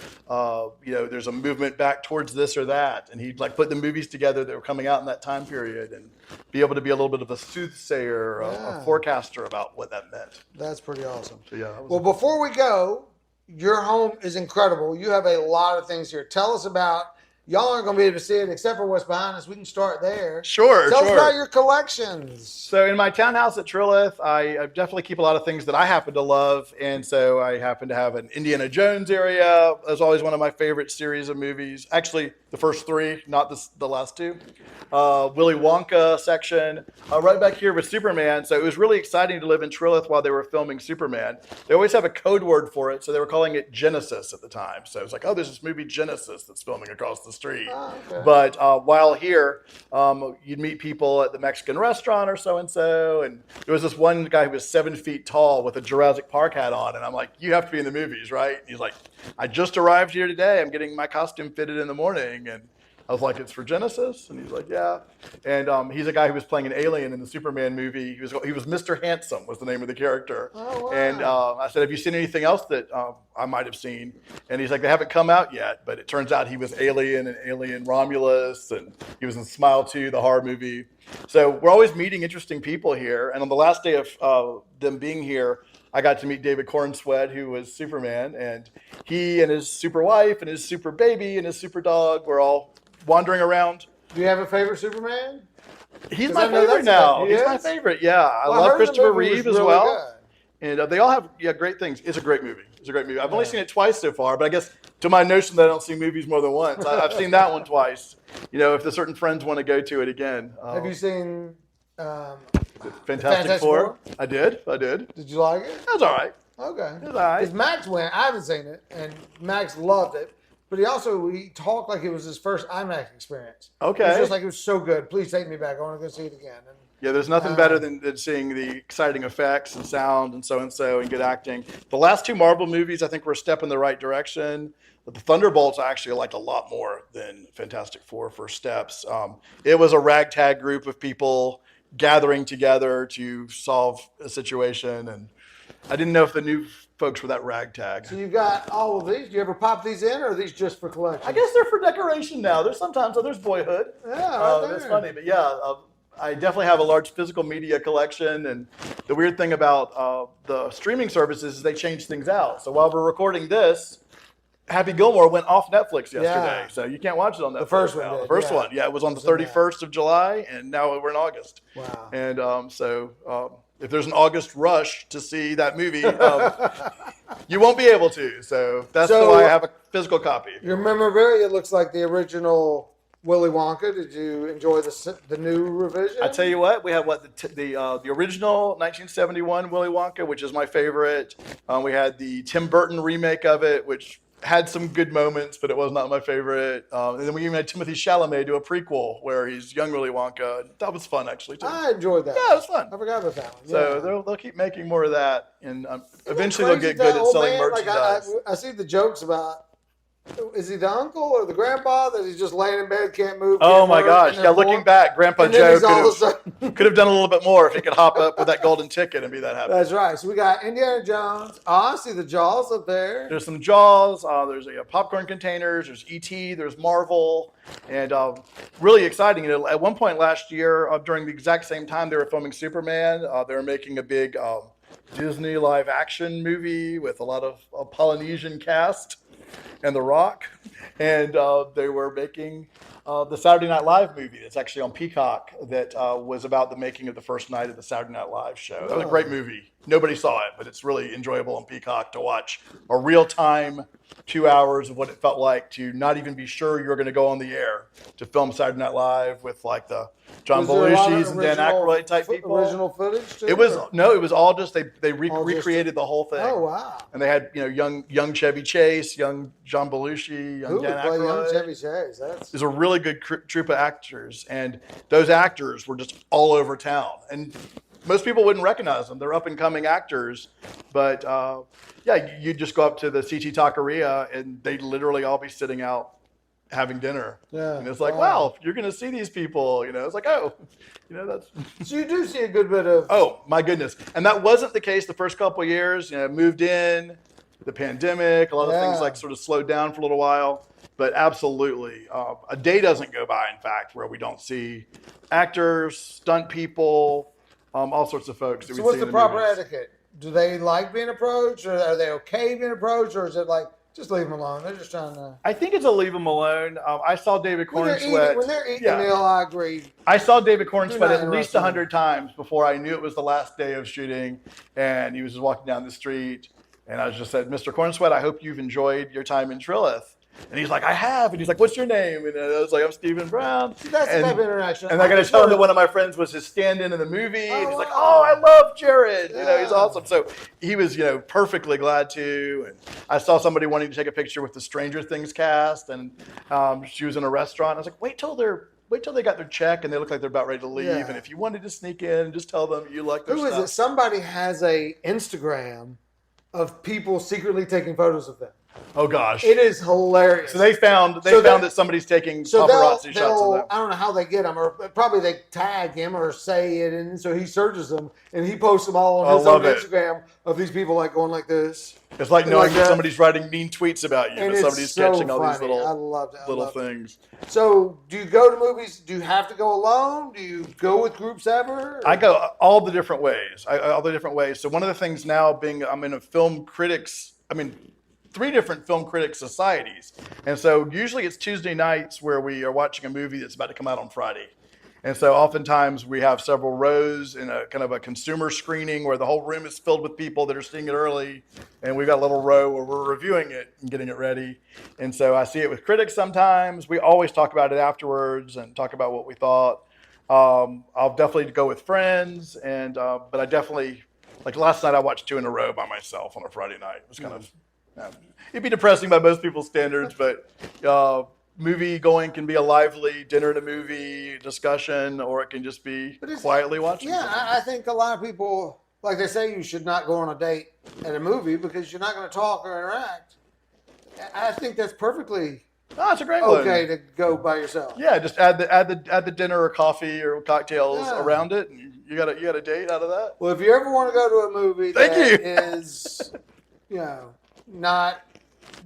there's a movement back towards this or that, and he'd like put the movies together that were coming out in that time period and be able to be a little bit of a soothsayer, a forecaster about what that meant. That's pretty awesome. So, well, before we go, your home is incredible. You have a lot of things here. Tell us about. Y'all aren't going to be able to see it except for what's behind us. We can start there. Sure. Tell us about your collections. So in my townhouse at Trilith, I definitely keep a lot of things that I happen to love. And so I happen to have an Indiana Jones area. That's always one of my favorite series of movies. Actually, the first three, not the last two. Willy Wonka section. Right back here with Superman. So it was really exciting to live in Trilith while they were filming Superman. They always have a code word for it. So they were calling it Genesis at the time. So it was like, oh, there's this movie Genesis that's filming across the street. Oh, okay. But while here, you'd meet people at the Mexican restaurant or so-and-so. And there was this one guy who was 7 feet tall with a Jurassic Park hat on. And I'm like, you have to be in the movies, right? And he's like, I just arrived here today. I'm getting my costume fitted in the morning. And I was like, it's for Genesis? And he's like, yeah. And he's a guy who was playing an alien in the Superman movie. He was Mr. Handsome was the name of the character. Oh, wow. And I said, have you seen anything else that I might have seen? And he's like, they haven't come out yet. But it turns out he was Alien and Alien Romulus. And he was in Smile 2, the horror movie. So we're always meeting interesting people here. And on the last day of them being here, I got to meet David Cornsweet, who was Superman. And he and his super wife and his super baby and his super dog were all wandering around. Do you have a favorite Superman? He's my favorite now. He's my favorite. Yeah, I love Christopher Reeve as well. Good. And they all have great things. It's a great movie. I've only seen it twice so far, but I guess to my notion that I don't see movies more than once, I've seen that one twice. If the certain friends want to go to it again. Have you seen Fantastic Four? I did. Did you like it? That was all right. Okay. It was all right. Because Max went. I haven't seen it, and Max loved it. But he talked like it was his first IMAX experience. Okay. It was just like, it was so good. Please take me back. I want to go see it again. And, yeah, there's nothing better than seeing the exciting effects and sound and so and good acting. The last two Marvel movies, I think, were a step in the right direction. But the Thunderbolts I actually liked a lot more than Fantastic Four First Steps. It was a ragtag group of people gathering together to solve a situation, and I didn't know if the new folks were that ragtag. So you've got all of these. Do you ever pop these in, or are these just for collection? I guess they're for decoration now. There's Boyhood. Yeah, that's funny. But yeah, I definitely have a large physical media collection. And the weird thing about the streaming services is they change things out. So while we're recording this, Happy Gilmore went off Netflix yesterday. So you can't watch it on Netflix. The first one now. did, The first one. Yeah, it was on the 31st of July, and now we're in August. Wow. And if there's an August rush to see that movie, you won't be able to. So that's why I have a physical copy. Your memorabilia looks like the original Willy Wonka. Did you enjoy the new revision? I tell you what, we have the original 1971 Willy Wonka, which is my favorite. We had the Tim Burton remake of it, which had some good moments, but it was not my favorite. And then we even had Timothy Chalamet do a prequel where he's young Willy Wonka. That was fun, actually, too. I enjoyed that. Yeah, it was fun. I forgot about that one. So Yeah. they'll keep making more of that, and eventually Isn't they'll it get crazy good that at old selling man, like, merchandise. I see the jokes about, is he the uncle or the grandpa that he's just laying in bed, can't move? Oh can't my work, gosh! and Yeah, then looking born- back, Grandpa and then Joe he's all of a sudden. could have done a little bit more if he could hop up with that golden ticket and be that happy. That's right. So we got Indiana Jones. Oh, I see the Jaws up there. There's some Jaws. There's popcorn containers. There's E.T. There's Marvel, and really exciting. You know, at one point last year, during the exact same time they were filming Superman, they were making a big Disney live action movie with a lot of Polynesian cast and The Rock, and they were making the Saturday Night Live movie that's actually on Peacock that was about the making of the first night of the Saturday Night Live show. That was a great movie. Nobody saw it, but it's really enjoyable on Peacock to watch a real-time 2 hours of what it felt like to not even be sure you were going to go on the air to film Saturday Night Live with like the John Was there a lot of Belushi's and Dan Aykroyd type people. Original footage too? It was or- no, it was all just they All just- recreated the whole thing. Oh, wow. And they had young Chevy Chase, young John Belushi, young Who would Dan play young Aykroyd. Chevy Chase? That's There's a really good troupe of actors, and those actors were just all over town. And most people wouldn't recognize them. They're up and coming actors, but yeah, you just go up to the CT Taqueria, and they'd literally all be sitting out having dinner. Yeah. And it's like, Wow. wow, you're going to see these people. You know, it's like, oh, that's. so you do see a good bit of. Oh my goodness! And that wasn't the case the first couple of years. You know, moved in, the pandemic, a lot of things Yeah. like sort of slowed down for a little while. But absolutely, a day doesn't go by, in fact, where we don't see actors, stunt people, all sorts of folks that So we what's see the in the proper movies. etiquette? Do they like being approached, or are they okay being approached, or is it like just leave them alone? They're just trying to. I think it's a leave them alone. I saw David When they're Cornsweet. eating a meal, I agree. I saw David You're Cornsweet not at least interested. 100 times before I knew it was the last day of shooting, and he was just walking down the street, and I just said, "Mr. Cornsweet, I hope you've enjoyed your time in Trilith." And he's like, "I have." And he's like, "What's your name?" And I was like, "I'm Stephen Brown." See, that's the and, type of interaction. and I got to tell him that one of my friends was his stand-in in the movie, and he's like, wow. "Oh, I love Jared." You know, he's Yeah. awesome. So he was, perfectly glad to. And I saw somebody wanting to take a picture with the Stranger Things cast, and she was in a restaurant. I was like, wait till they got their check and they look like they're about ready to leave. Yeah. And if you wanted to sneak in, just tell them you like their Who is stuff. it? Somebody has a Instagram of people secretly taking photos of them. Oh gosh. It is hilarious. So they found So that somebody's taking paparazzi shots of them. I don't know how they get them, or probably they tag him or say it, and so he searches them and he posts them all on his own love it. Instagram of these people like going like this. It's like and knowing like that that. somebody's writing mean tweets about you, And but it's somebody's so catching all these funny. I little loved it. I little loved it. things. So, do you go to movies? Do you have to go alone? Do you go with groups ever? I go all the different ways. All the different ways. So one of the things now being I'm in a three different film critics societies. And so usually it's Tuesday nights where we are watching a movie that's about to come out on Friday. And so oftentimes we have several rows in a kind of a consumer screening where the whole room is filled with people that are seeing it early. And we've got a little row where we're reviewing it and getting it ready. And so I see it with critics sometimes. We always talk about it afterwards and talk about what we thought. I'll definitely go with friends. But I definitely, like last night I watched 2 in a row by myself on a Friday night. It was kind of, it'd be depressing by most people's standards, but movie going can be a lively dinner and a movie discussion, or it can just be quietly watching. Yeah, I think a lot of people, like they say, you should not go on a date at a movie because you're not going to talk or interact. I think that's perfectly Oh, it's a great one. okay to go by yourself. Yeah, just add the dinner or coffee or cocktails Yeah. around it, and you got a date out of that. Well, if you ever want to go to a movie Thank that you. is, not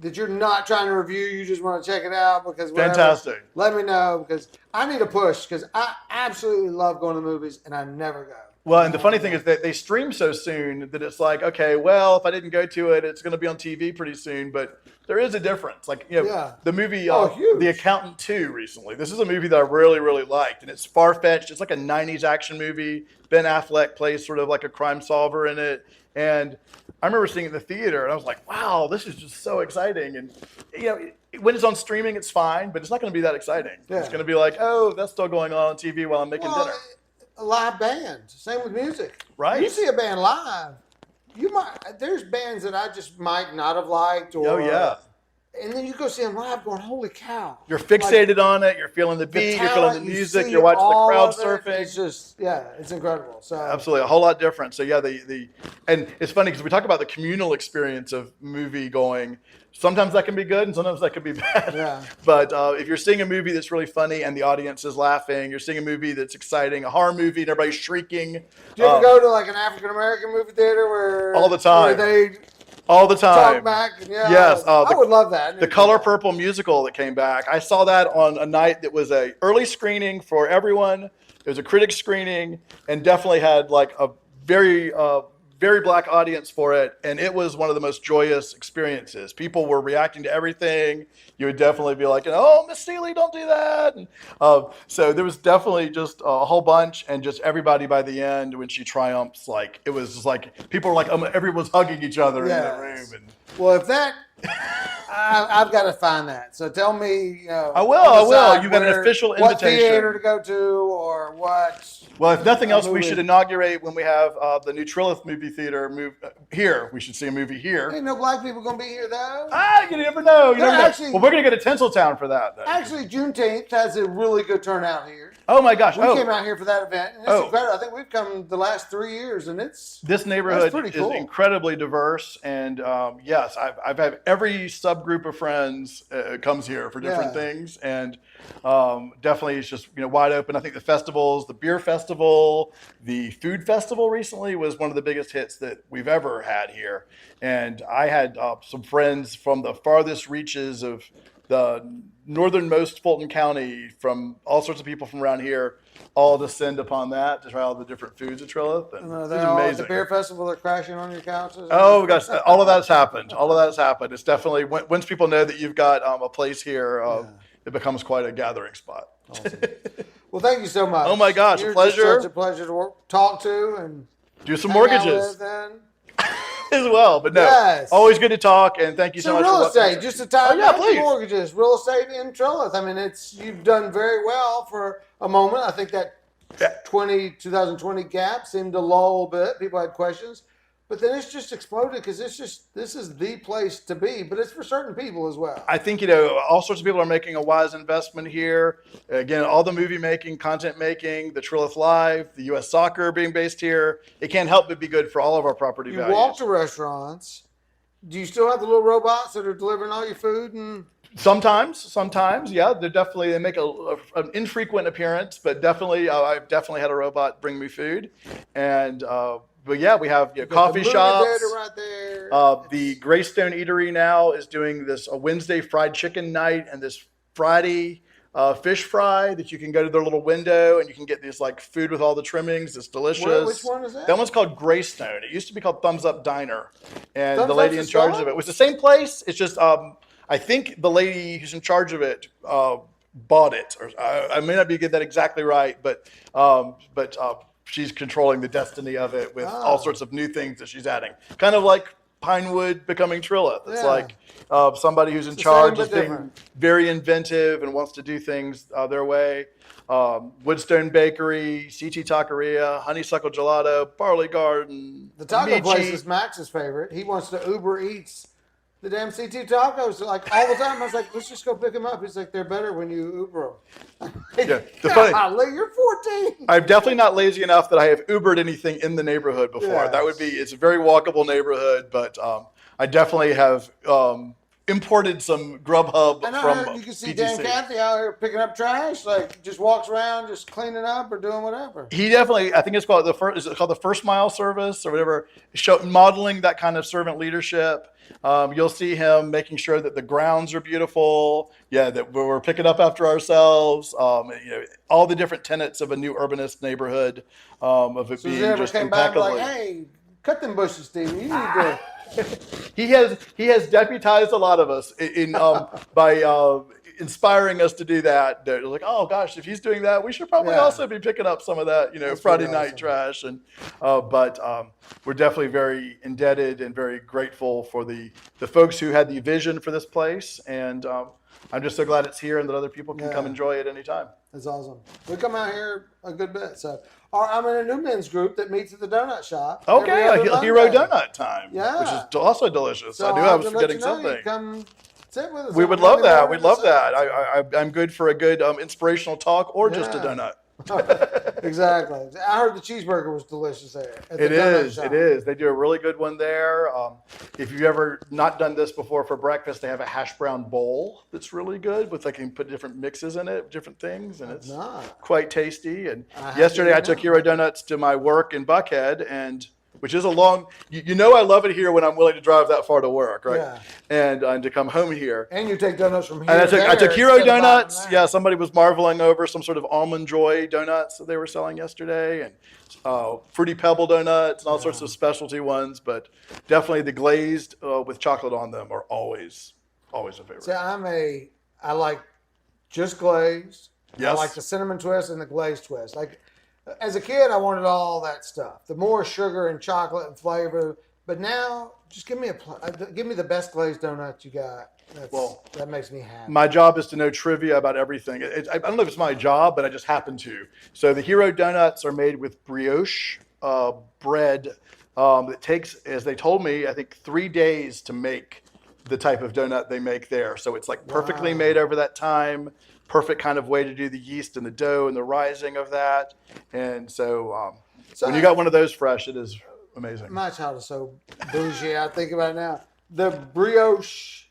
that you're not trying to review, you just want to check it out because whatever, Fantastic. let me know because I need a push because I absolutely love going to movies and I never go. Well, and the funny thing is that they stream so soon that it's like, okay, well, if I didn't go to it, it's going to be on TV pretty soon. But there is a difference. Like, the movie The Accountant 2 recently. This is a movie that I really, really liked. And it's far-fetched. It's like a 90s action movie. Ben Affleck plays sort of like a crime solver in it. And I remember seeing it in the theater, and I was like, wow, this is just so exciting. And, when it's on streaming, it's fine, but it's not going to be that exciting. Yeah. It's going to be like, oh, that's still going on TV while I'm making dinner. A live band. Same with music. Right. You see a band live, there's bands that I just might not have liked. Or, and then you go see them live going, holy cow. You're fixated on it. You're feeling the beat. You're feeling the music. You're watching the crowd surfing. It's just, it's incredible. So absolutely. A whole lot different. So and it's funny because we talk about the communal experience of movie going. Sometimes that can be good and sometimes that can be bad. Yeah. But if you're seeing a movie that's really funny and the audience is laughing, you're seeing a movie that's exciting, a horror movie and everybody's shrieking. Do you ever go to like an African-American movie theater where all the time. All the time. Talk back. Yes. I would love that. The Color Purple musical that came back. I saw that on a night that was a early screening for everyone. It was a critic screening and definitely had like a very black audience for it. And it was one of the most joyous experiences. People were reacting to everything. You would definitely be like, oh, Miss Seeley, don't do that. And, so there was definitely just a whole bunch and just everybody by the end when she triumphs, like it was just like people were like, everyone's hugging each other in the room. And, well, if that, I've got to find that. So tell me. I will. You've got an official invitation. What theater to go to or what? Well, if nothing else, we should inaugurate when we have the new Trilith movie theater here. We should see a movie here. Ain't no black people going to be here, though. You never know. Well, we're going to go to Tinseltown for that. Then. Actually, Juneteenth has a really good turnout here. Oh, my gosh. We came out here for that event. And it's incredible. I think we've come the last 3 years, and this neighborhood is incredibly diverse. And, yes, I've had every subgroup of friends comes here for different things. And definitely it's just wide open. I think the festivals, the beer festival, the food festival recently was one of the biggest hits that we've ever had here. And I had some friends from the farthest reaches of the northernmost Fulton County, from all sorts of people from around here, all descend upon that to try all the different foods at Trilith. And it's amazing. The beer festival, they're crashing on your couches. Oh gosh, all of that's happened. It's definitely once people know that you've got a place here, it becomes quite a gathering spot. Awesome. Well, thank you so much. Oh my gosh, You're a pleasure. Such a pleasure to talk to and do some mortgages as well. But no, always good to talk, and thank you so much. Real estate, just to tie please. Mortgages, real estate in Trilith. I mean, you've done very well for a moment. I think that 2020 gap seemed to lull a bit. People had questions. But then it's just exploded because this is the place to be, but it's for certain people as well. I think, all sorts of people are making a wise investment here. Again, all the movie making, content making, the Trilith Live, the U.S. Soccer being based here. It can't help but be good for all of our property values. You walk to restaurants. Do you still have the little robots that are delivering all your food? And Sometimes, yeah. They make an infrequent appearance, but definitely, I've definitely had a robot bring me food. And, but yeah, we have coffee shops. Right there. The Greystone Eatery now is doing a Wednesday fried chicken night and this Friday fish fry that you can go to their little window and you can get this like food with all the trimmings. It's delicious. Which one is that? That one's called Greystone. It used to be called Thumbs Up Diner, and the lady in charge of it was the same place. It's just I think the lady who's in charge of it bought it, or I may not be getting that exactly right, but she's controlling the destiny of it with all sorts of new things that she's adding. Kind of like Pinewood becoming Trilith. It's like somebody who's in charge is being very inventive and wants to do things their way. Woodstone Bakery, CT Taqueria, Honeysuckle Gelato, Barley Garden. The taco place is Max's favorite. He wants to Uber Eats the damn CT tacos like all the time. I was like, let's just go pick them up. He's like, they're better when you Uber them. You're 14. I'm definitely not lazy enough that I have Ubered anything in the neighborhood before. Yes. It's a very walkable neighborhood, but I definitely have imported some Grubhub And I from heard you can see Dan PTC. Cathy out here picking up trash, like just walks around, just cleaning up or doing whatever. He definitely, I think it's called is it called the first mile service or whatever, modeling that kind of servant leadership. You'll see him making sure that the grounds are beautiful. Yeah, that we're picking up after ourselves. All the different tenets of a new urbanist neighborhood, of it So being he ever just came by and be impeccably. like, hey, cut them bushes, Steve. You need to. He has deputized a lot of us by inspiring us to do that. They're like, oh gosh, if he's doing that, we should probably also be picking up some of that, That's Friday pretty night awesome. trash. And but we're definitely very indebted and very grateful for the folks who had the vision for this place. And I'm just so glad it's here and that other people can come enjoy it anytime. That's awesome. We come out here a good bit. So, I'm in a new men's group that meets at the donut shop. Okay, every other Hero Monday. Donut time, Yeah. which is also delicious. So I was forgetting something. Come sit with us. We on would love Monday that. morning We'd love to that. I'm good for a good inspirational talk or just a donut. Exactly. I heard the cheeseburger was delicious there. At the It donut is. shop. It is. They do a really good one there. If you've ever not done this before for breakfast, they have a hash brown bowl that's really good with they can put different mixes in it, different things, and it's quite tasty. And yesterday I took Hero Donuts to my work in Buckhead, and which is a long. I love it here when I'm willing to drive that far to work, right? Yeah. And to come home here. And you take donuts from here. And I took Hero instead of buying Donuts. them Yeah, somebody was marveling over some sort of Almond Joy donuts that they were selling yesterday, and Fruity Pebble donuts and all sorts of specialty ones. But definitely the glazed with chocolate on them are always a favorite. See, I like just glazed. Yes. I like the cinnamon twist and the glazed twist. Like as a kid, I wanted all that stuff. The more sugar and chocolate and flavor. But now, just give me the best glazed donut you got. That makes me happy. My job is to know trivia about everything. I don't know if it's my job, but I just happen to. So the Hero Donuts are made with brioche bread. It takes, as they told me, I think 3 days to make the type of donut they make there. So it's like perfectly made over that time. Perfect kind of way to do the yeast and the dough and the rising of that. And so when you got one of those fresh, it is amazing. My child is so bougie. I think about it now. The brioche,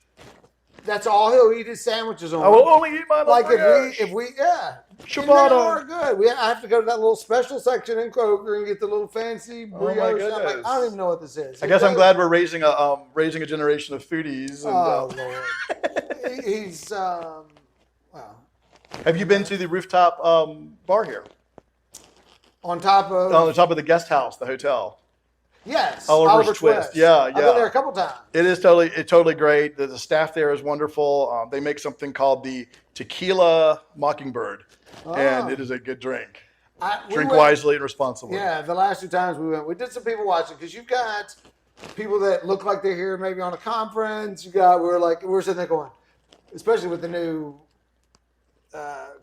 that's all he'll eat his sandwiches on. I will only eat mine on brioche. if we Ciabatta. They are good. I have to go to that little special section in Kroger and get the little fancy brioche. my I'm goodness. like, I don't even know what this is. I guess I'm glad we're raising a generation of foodies. And, Lord. He's wow. Have you been to the rooftop bar here? On top of On the top of the guest house, the hotel. yes, Oliver's Twist. Yeah, I've been there a couple times. It is totally great. The staff there is wonderful. They make something called the Tequila Mockingbird, and it is a good drink. Drink wisely and responsibly. Yeah, the last 2 times we went, we did some people watching because you've got people that look like they're here maybe on a conference. We're sitting there going, especially with the new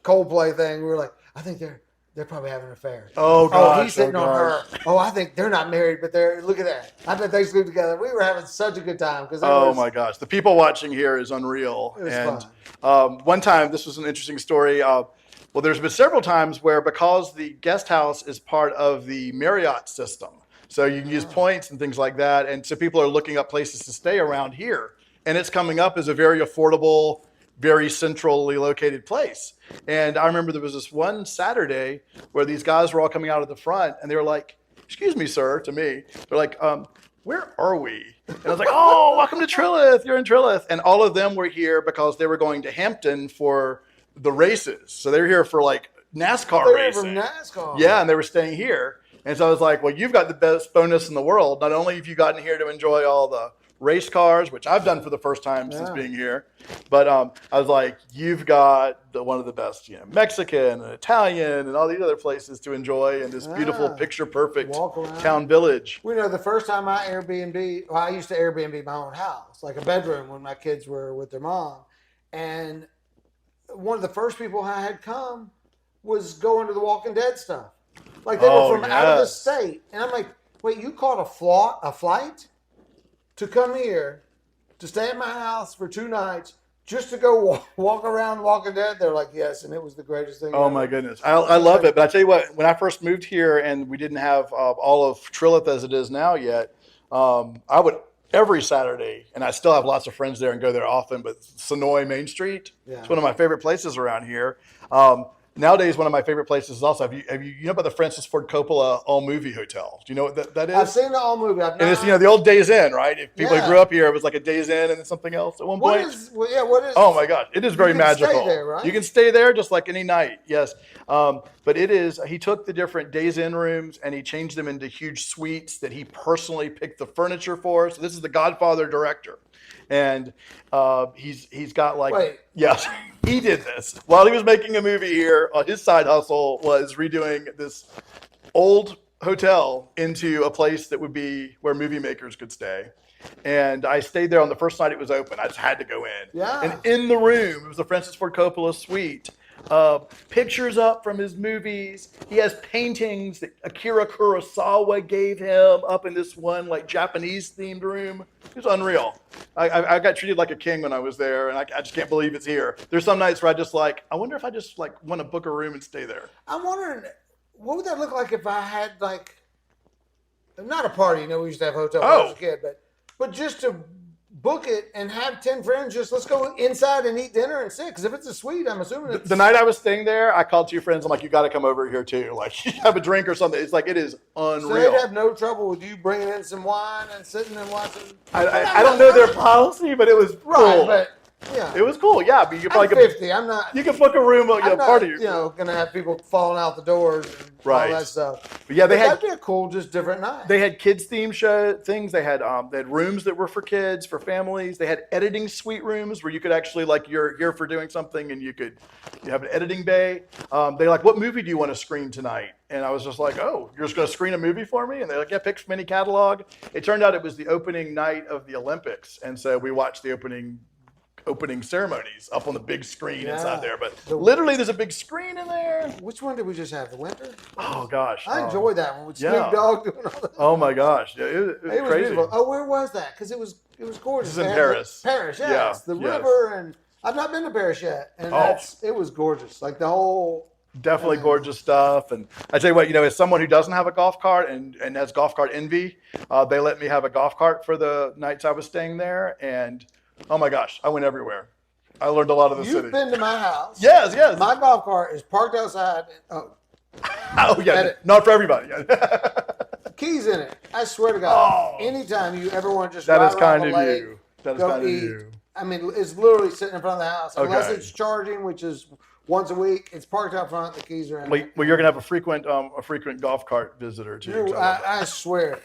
Coldplay thing. We were like, I think they're probably having an affair. Oh gosh, he's sitting on her. Oh, I think they're not married, but look at that. I bet they sleep together. We were having such a good time because my gosh, the people watching here is unreal. It was and fun. One time, this was an interesting story. Well, there's been several times where because the guest house is part of the Marriott system, so you can use points and things like that, and so people are looking up places to stay around here, and it's coming up as a very affordable, very centrally located place. And I remember there was this one Saturday where these guys were all coming out of the front, and they were like, "Excuse me, sir," to me. They're like, "Where are we?" And I was like, "Oh, welcome to Trilith. You're in Trilith." And all of them were here because they were going to Hampton for the races. So they were here for like NASCAR racing. From NASCAR. Yeah, and they were staying here. And so I was like, well, you've got the best bonus in the world. Not only have you gotten here to enjoy all the race cars, which I've done for the first time since being here, but I was like, you've got one of the best, Mexican and Italian and all these other places to enjoy in this beautiful, picture-perfect town village. We know the first time I used to Airbnb my own house, like a bedroom when my kids were with their mom. And one of the first people I had come was going to the Walking Dead stuff. Like they were from out of the state. And I'm like, wait, you caught a flight to come here to stay at my house for 2 nights just to go walk around Walking Dead? They're like, yes, and it was the greatest thing ever. My goodness. I love it. But I tell you what, when I first moved here and we didn't have all of Trilith as it is now yet, I would every Saturday, and I still have lots of friends there and go there often, but Sonoy Main Street, Yeah. it's one of my favorite places around here. Nowadays, one of my favorite places is also, have you know about the Francis Ford Coppola All Movie Hotel? Do you know what that is? I've seen the All Movie. I've not, and it's, the old Days Inn, right? If people who Yeah. grew up here, it was like a Days Inn and then something else at one what point. is? Well, yeah, what is? Oh my God, it is very you can magical. Stay there, right? You can stay there just like any night, yes. But it is, he took the different Days Inn rooms and he changed them into huge suites that he personally picked the furniture for. So this is the Godfather director. And he's got like, Wait. yes, he did this. While he was making a movie here, his side hustle was redoing this old hotel into a place that would be where movie makers could stay. And I stayed there on the first night it was open. I just had to go in. Yeah. And in the room, it was the Francis Ford Coppola suite. Pictures up from his movies. He has paintings that Akira Kurosawa gave him up in this one like Japanese themed room. It was unreal. I got treated like a king when I was there, and I just can't believe it's here. There's some nights where I wonder if I just like want to book a room and stay there. I'm wondering, what would that look like if I had like, not a party, we used to have hotel parties as a kid, but just to book it and have 10 friends, just let's go inside and eat dinner and sit. Because if it's a suite, I'm assuming it's... The night I was staying there, I called 2 friends. I'm like, you got to come over here too. Like, have a drink or something. It's like, it is unreal. So they'd have no trouble with you bringing in some wine and sitting and watching... I don't know their policy, but it was cool. Right, but yeah. It was cool, yeah. But you I'm probably 50. I'm not... You can book a room, I'm not, party. going to have people falling out the doors and right. all that stuff. But yeah, that'd be a cool, just different night. They had kids themed things. They had rooms that were for kids, for families. They had editing suite rooms where you could actually you're here for doing something and you have an editing bay. They're like, what movie do you want to screen tonight? And I was just like, oh, you're just going to screen a movie for me? And they're like, yeah, pick from any catalog. It turned out it was the opening night of the Olympics, and so we watched the opening ceremonies up on the big screen inside there. But literally, there's a big screen in there. Which one did we just have? The winter? Oh gosh, I enjoyed that one with Snoop yeah. Dogg doing all that. Oh my gosh, yeah, it was crazy. Beautiful. Oh, where was that? Because it was gorgeous. This is in Paris. Paris, yes. Yeah, The river, and I've not been to Paris yet, and it was gorgeous. Like the whole. Definitely gorgeous stuff. And I tell you what, as someone who doesn't have a golf cart and has golf cart envy, they let me have a golf cart for the nights I was staying there, and oh my gosh, I went everywhere. I learned a lot of the city. You've been to my house. Yes, yes. My golf cart is parked outside. Oh yeah, not for everybody. Keys in it. I swear to God. Anytime you ever want to just ride around the lake, That is kind of you. I mean, it's literally sitting in front of the house. Unless Okay. it's charging, which is once a week, it's parked out front. The keys are in. Well, you're gonna have a frequent golf cart visitor too. I swear.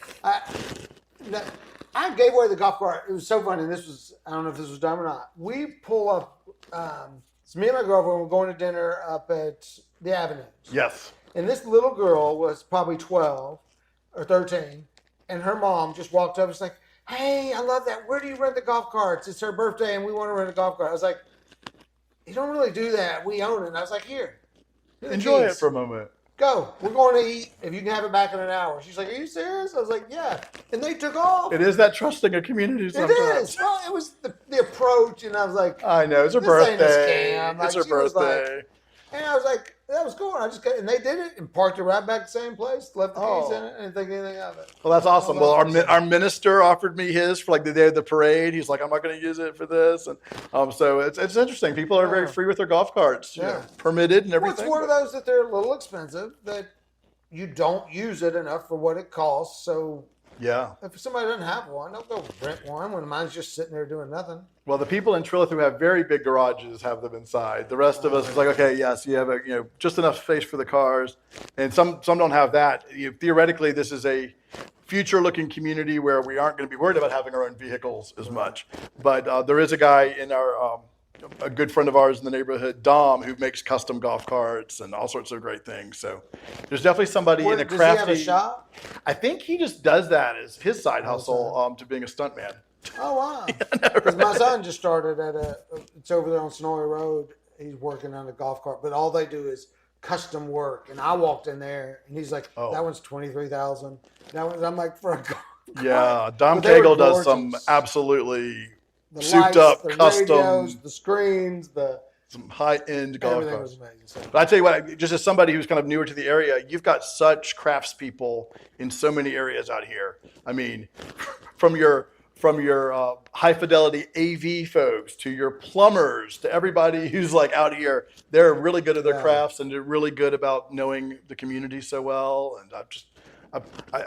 I gave away the golf cart. It was so funny. I don't know if this was dumb or not. We pull up, it's me and my girlfriend were going to dinner up at the Avenues. Yes. And this little girl was probably 12 or 13. And her mom just walked up and was like, hey, I love that. Where do you rent the golf carts? It's her birthday and we want to rent a golf cart. I was like, you don't really do that. We own it. And I was like, here. Enjoy it for a moment. Go. We're going to eat. If you can have it back in an hour. She's like, are you serious? I was like, yeah. And they took off. It is that trusting a community sometimes. It is. Well, it was the approach, and I was like, I know. It's her this ain't a birthday. scam. Like, It's her she was like- birthday. and I was like, that was cool. And they did it and parked it right back the same place, left the keys in it, and didn't think anything of it. Well, that's awesome. Well, our minister offered me his for the day of the parade. He's like, I'm not going to use it for this. And so it's interesting. People are very free with their golf carts, permitted and everything. Well, it's one of those that they're a little expensive, that you don't use it enough for what it costs. So yeah, if somebody doesn't have one, they'll go rent one when mine's just sitting there doing nothing. Well, the people in Trilith who have very big garages have them inside. The rest of us is like, okay, yes, you have just enough space for the cars, and some don't have that. Theoretically, this is a future-looking community where we aren't going to be worried about having our own vehicles as much. But there is a guy in our a good friend of ours in the neighborhood, Dom, who makes custom golf carts and all sorts of great things. So there's definitely somebody in a crafty. Does he have a shop? I think he just does that as his side hustle to being a stuntman. Oh wow! Because my son just started it's over there on Sonoy Road. He's working on a golf cart, but all they do is custom work. And I walked in there, and he's like, "That one's $23,000. That one's." I'm like, "For a golf cart." Yeah, Dom Cagle does some absolutely souped up, the custom, radios, the screens, some high-end golf everything carts. was amazing. So, But I tell you what, just as somebody who's kind of newer to the area, you've got such craftspeople in so many areas out here. I mean, from your from your high fidelity AV folks to your plumbers to everybody who's like out here. They're really good at their crafts, and they're really good about knowing the community so well. And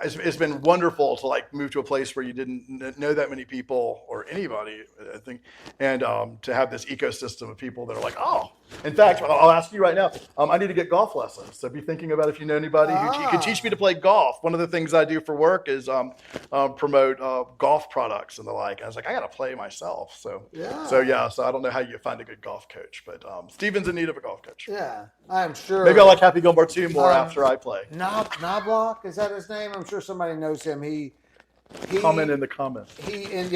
it's been wonderful to like move to a place where you didn't know that many people or anybody, I think, and to have this ecosystem of people that are like, oh, in fact, I'll ask you right now, I need to get golf lessons. So be thinking about if you know anybody who could teach me to play golf. One of the things I do for work is promote golf products and the like. And I was like, I got to play myself. So I don't know how you find a good golf coach, but Steven's in need of a golf coach. Yeah, I'm sure. Maybe I like Happy Gilmore too more after I play. Knobloch, is that his name? I'm sure somebody knows him. He comment in the comments. In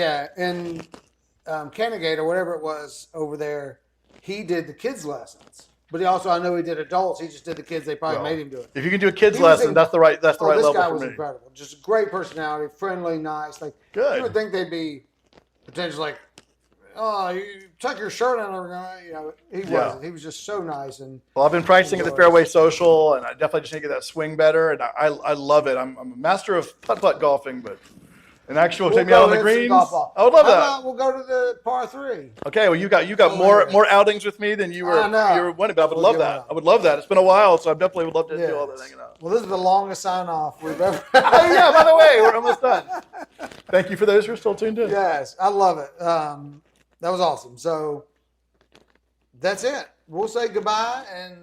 Canagate or whatever it was over there, he did the kids lessons. But I know he did adults. He just did the kids. They probably made him do it. If you can do a kids lesson, that's the right level for me. This guy was incredible. Just a great personality, friendly, nice. Like good. You would think they'd be potentially like, oh, you tuck your shirt on. He wasn't. He was just so nice. Well, I've been practicing at the Fairway Social, and I definitely just need to get that swing better. And I love it. I'm a master of putt-putt golfing, but an actual take me out on the greens. I would love that. We'll go to the par 3. Okay, well you got more outings with me than you were winning, but I would love that. I would love that. It's been a while, so I definitely would love to do all that hanging out. Well, this is the longest sign-off we've ever Oh yeah, by the way, we're almost done. Thank you for those who are still tuned in. Yes, I love it. That was awesome. So that's it. We'll say goodbye, and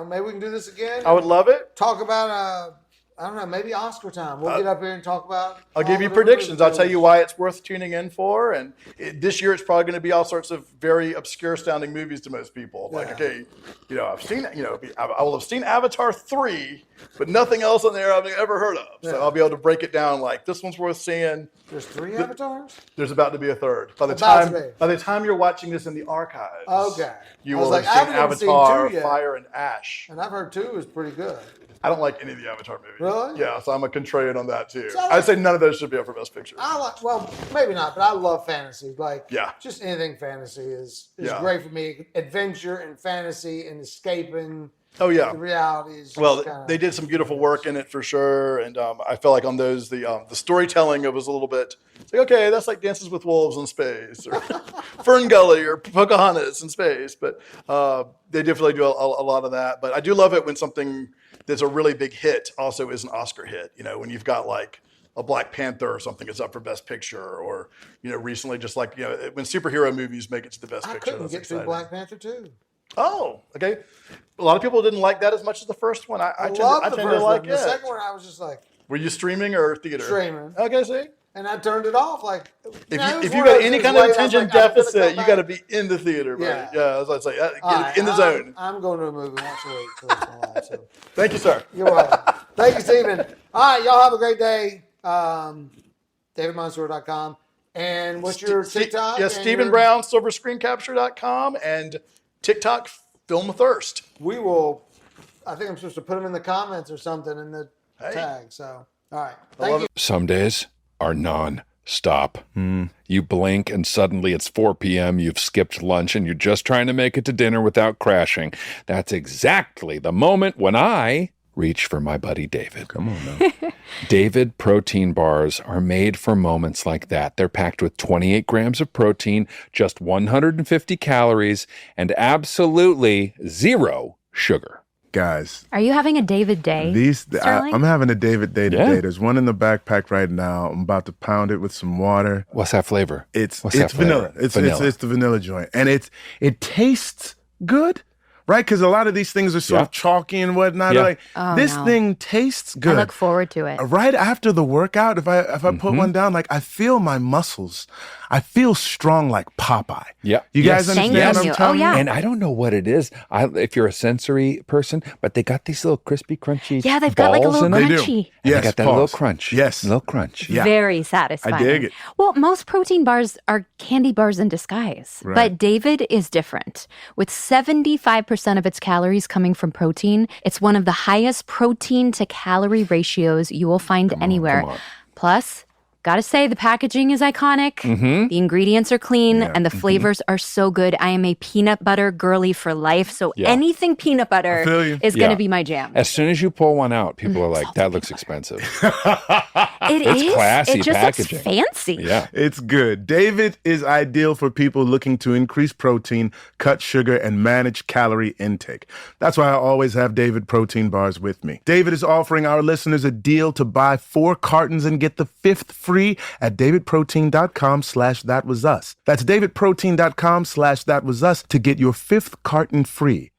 maybe we can do this again. I would love it. Talk about I don't know, maybe Oscar time. We'll get up here and talk about. I'll give you predictions. I'll tell you why it's worth tuning in for. And this year, it's probably going to be all sorts of very obscure sounding movies to most people. Like, okay, I've seen, I will have seen Avatar 3, but nothing else on there I've ever heard of. So I'll be able to break it down. Like, this one's worth seeing. There's 3 Avatars? There's about to be a third. By the time you're watching this in the archives, you will have seen Avatar, Fire and Ash. And I've heard 2 is pretty good. I don't like any of the Avatar movies. Really? Yeah, so I'm a contrarian on that too. I'd say none of those should be up for Best Picture. Well, maybe not, but I love fantasy. Just anything fantasy is great for me. Adventure and fantasy and escaping. Oh yeah, the realities. Well, they did some beautiful work in it for sure, and I felt like on those the storytelling was a little bit. It's like, okay, that's like Dances with Wolves in space, or Fern Gully, or Pocahontas in space. But they definitely do a lot of that. But I do love it when something that's a really big hit also is an Oscar hit. When you've got like a Black Panther or something that's up for Best Picture, or recently just like when superhero movies make it to the Best Picture. I couldn't get through Black Panther 2. Oh, okay. A lot of people didn't like that as much as the first one. I tend to like it. The second one, I was just like. Were you streaming or theater? Streaming. Okay, see. And I turned it off. Like, if you got any kind of attention deficit, you got to be in the theater, buddy. Yeah, as I say, get in the zone. I'm going to a movie. Not sure till it's live. So. Thank you, sir. You're welcome. Thank you, Stephen. All right, y'all have a great day. DavidMonsour.com. And what's your TikTok? Yes, Stephen Brown, silverscreencapture.com, and TikTok, Film Thirst. We will. I think I'm supposed to put them in the comments or something in the tag. So, all right. Thank you. Some days are non-stop. You blink and suddenly it's 4 p.m., you've skipped lunch, and you're just trying to make it to dinner without crashing. That's exactly the moment when I reach for my buddy David. Come on now. David protein bars are made for moments like that. They're packed with 28 grams of protein, just 150 calories, and absolutely 0 sugar. Guys. Are you having a David day? I'm having a David day today. There's one in the backpack right now. I'm about to pound it with some water. What's that flavor? It's vanilla. It's the vanilla joint. And it tastes good. Right? Because a lot of these things are sort of chalky and whatnot. This thing tastes good. I look forward to it. Right after the workout, if I put one down, like I feel my muscles. I feel strong like Popeye. Yeah. You guys understand what I'm telling you? And I don't know what it is. If you're a sensory person, but they got these little crispy, crunchy balls. They've got like a little crunchy. Yes, they got that little crunch. Yes. Little crunch. Yeah. Very satisfying. I dig it. Well, most protein bars are candy bars in disguise. Right. But David is different. With 75% of its calories coming from protein, it's one of the highest protein to calorie ratios you will find anywhere. Plus, Gotta say, the packaging is iconic. The ingredients are clean, and the flavors are so good. I am a peanut butter girly for life, so anything peanut butter is going to be my jam. As soon as you pull one out, people are like, that looks expensive. It's classy It just packaging. looks fancy. Yeah. It's good. David is ideal for people looking to increase protein, cut sugar, and manage calorie intake. That's why I always have David protein bars with me. David is offering our listeners a deal to buy 4 cartons and get the 5th free at davidprotein.com/thatwasus. That's davidprotein.com/thatwasus to get your 5th carton free.